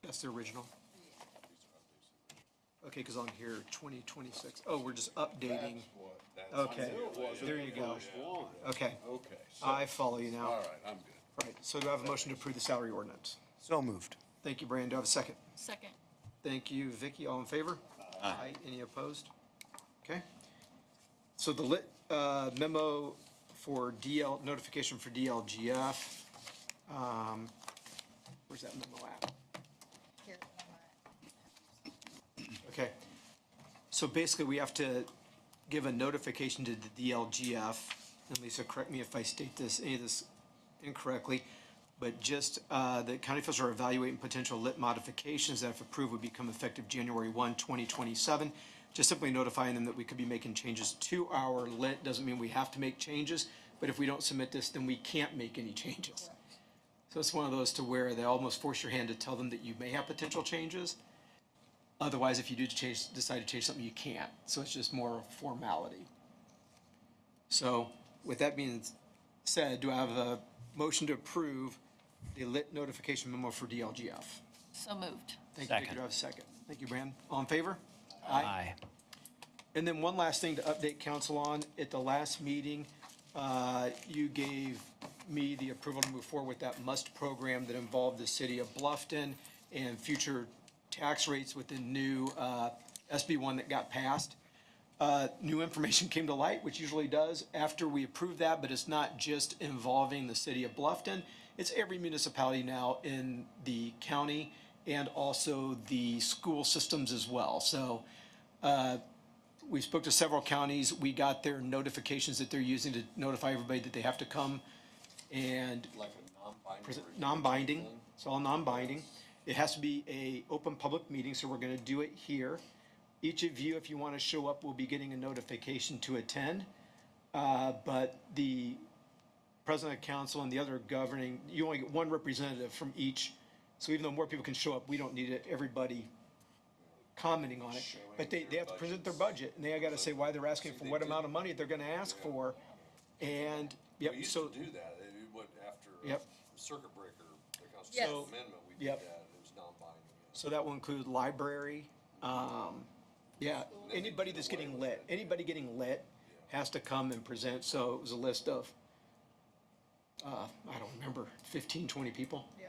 That's the original. yeah. These are updates to the original. Okay, because on here, 2026. Oh, we're just updating. That's Okay, it was there you the go. first one. Okay, Okay. so- I follow you now. All right, I'm good. Right, so do I have a motion to approve the salary ordinance? So moved. Thank you, Brian. Do I have a second? Second. Thank you, Vicky. All in favor? Aye. Any opposed? Okay. So the memo for notification for DLGF, where's that memo at? Here, Okay. So basically, we have to give a notification to the DLGF, and Lisa, correct me if I state any of this incorrectly, but just the county officials are evaluating potential lit modifications that if approved would become effective January 1, 2027. just simply notifying them that we could be making changes to our lit. Doesn't mean we have to make changes, but if we don't submit this, then we can't make any changes. So it's one of those to where they almost force your hand to tell them that you may have potential changes. Otherwise, if you do decide to change something, you can't. So it's just more of formality. So with that being said, do I have a motion to approve the lit notification memo for DLGF? So moved. Thank you, Vicki. Do I have a second? Thank you, Brandon. All in favor? Aye. And then one last thing to update council on. At the last meeting, you gave me the approval to move forward with that MUST program that involved the city of Bluffton and future tax rates with the new SB 1 that got passed. New information came to light, which usually does after we approve that, but it's not just involving the city of Bluffton. It's every municipality now in the county and also the school systems as well. So we spoke to several counties. We got their notifications that they're using to notify everybody that they have to come and Like a non-binding. non-binding. It's all non-binding. It has to be a open public meeting, so we're gonna do it here. Each of you, if you want to show up, will be getting a notification to attend. But the president of council and the other governing, you only get one representative from each. So even though more people can show up, we don't need everybody commenting on it. But they have to present their budget, and they gotta say why they're asking for what amount of money they're gonna ask for. And, yep, We used so, to do that, after Yep. circuit breaker, the Yes. constitutional amendment, we did Yep. that, it was non-binding. so that will include library. Yeah, anybody that's getting lit, has to come and present. So it was a list of, I don't remember, 15, 20 people. Yeah.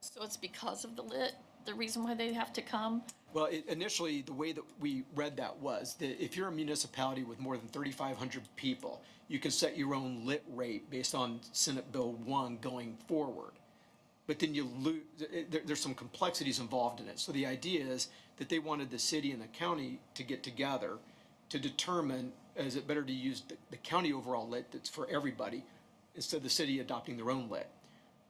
So it's because of the lit, the reason why they have to come? Well, initially, the way that we read that was that if you're a municipality with more than 3,500 people, you can set your own lit rate based on Senate Bill 1 going forward. But then you lose, there's some complexities involved in it. So the idea is that they wanted the city and the county to get together to determine, is it better to use the county overall lit that's for everybody instead of the city adopting their own lit?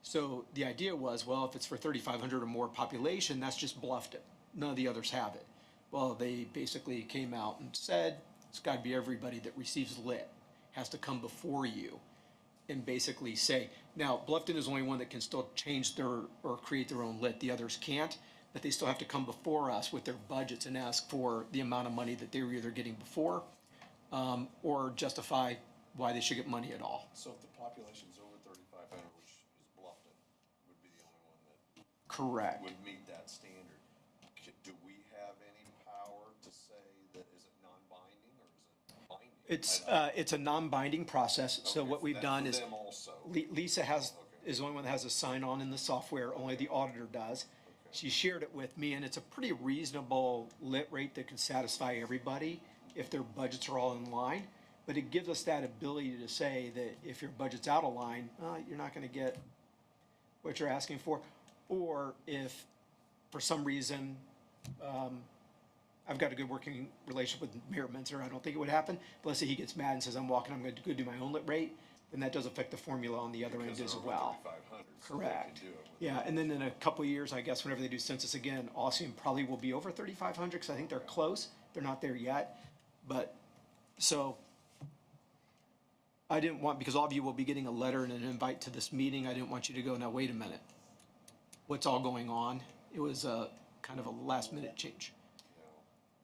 So the idea was, well, if it's for 3,500 or more population, that's just Bluffton. None of the others have it. Well, they basically came out and said, it's gotta be everybody that receives lit, has to come before you and basically say, now, Bluffton is the only one that can still change their, or create their own lit, the others can't, but they still have to come before us with their budgets and ask for the amount of money that they were either getting before, or justify why they should get money at all. So if the population's over 3,500, which is Bluffton, would be the only one that Correct. would meet that standard. Do we have any power to say that, is it non-binding or is it binding? It's a non-binding process, so Okay, what we've that done for is, them also. Lisa is the only one that has a sign-on in the software, only the auditor does. She shared it with me, and it's a pretty reasonable lit rate that could satisfy everybody if their budgets are all in line. But it gives us that ability to say that if your budget's out of line, you're not gonna get what you're asking for. Or if, for some reason, I've got a good working relationship with Mayor Menzer, I don't think it would happen. But let's say he gets mad and says, I'm walking, I'm gonna go do my own lit rate, then that does affect the formula on the other end Because as they're over well. 3,500, so they can Correct. do it with- Yeah, and then in a couple of years, I guess, whenever they do census again, Ossian probably will be over 3,500, because I think they're close. They're not there yet. But, so, I didn't want, because all of you will be getting a letter and an invite to this meeting, I didn't want you to go, now, wait a minute. What's all going on? It was a kind of a last minute change.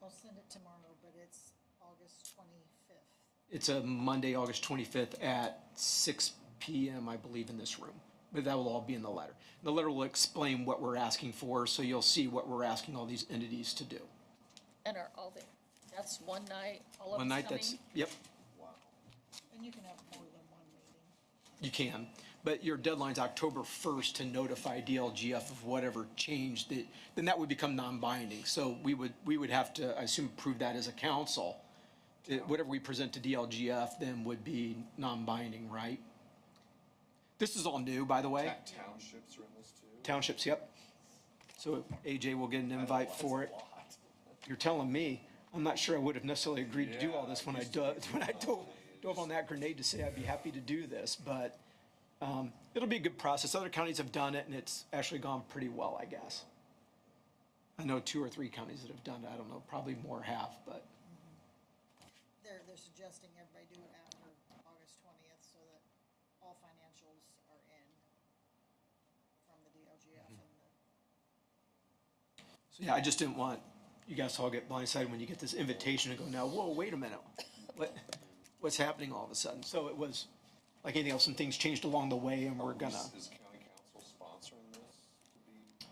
I'll send it tomorrow, but it's August 25th. It's a Monday, August 25th at 6 PM, I believe, in this room. But that will all be in the letter. The letter will explain what we're asking for, so you'll see what we're asking all these entities to do. And are all there? That's one night, all of us One night, coming? that's, yep, And you can have more than one meeting. you can. But your deadline's October 1st to notify DLGF of whatever change that, then that would become non-binding. So we would have to, I assume, prove that as a council. That whatever we present to DLGF then would be non-binding, right? This is all new, by the way. Townships are in this too? Townships, yep. So AJ will get an invite for it. You're telling me, I'm not sure I would have necessarily agreed to do all this when I dove on that grenade to say I'd be happy to do this, but it'll be a good process. Other counties have done it, and it's actually gone pretty well, I guess. I know 2 or 3 counties that have done it. I don't know, probably more have, but They're suggesting everybody do it after August 20th so that all financials are in from the DLGF and the. so yeah, I just didn't want you guys to all get blindsided when you get this invitation and go, now, whoa, wait a minute. What's happening all of a sudden? So it was like anything else, some things changed along the way and we're gonna, Is county council sponsoring this to be,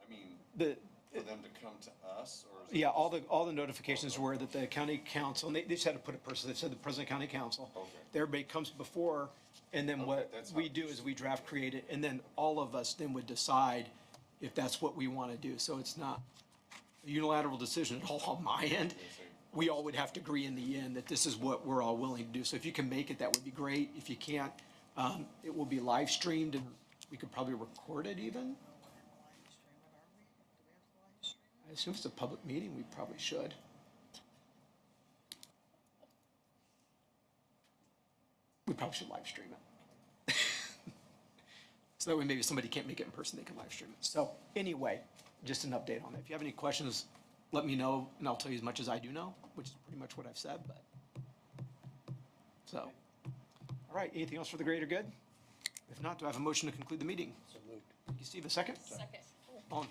I mean, the, for them to come to us, or is it? yeah, all the notifications were that the county council, and they just had to put a person, they said the president of county council. Okay. Everybody comes before, and then Okay, what that's how we it do used is to we draft, create it, and then all of us then would decide if that's what we want to do. So it's not a unilateral decision at all on my end. We all would have to agree in the end that this is what we're all willing to do. So if you can make it, that would be great. If you can't, it will be live streamed, and we could probably record it even. I assume it's a public meeting, we probably should. We probably should live stream it. So that way maybe somebody can't make it in person, they can live stream it. So anyway, just an update on that. If you have any questions, let me know, and I'll tell you as much as I do know, which is pretty much what I've said, but. So, all right, anything else for the greater good? If not, do I have a motion to conclude the meeting? So moved. You Steve, a second? Second. All in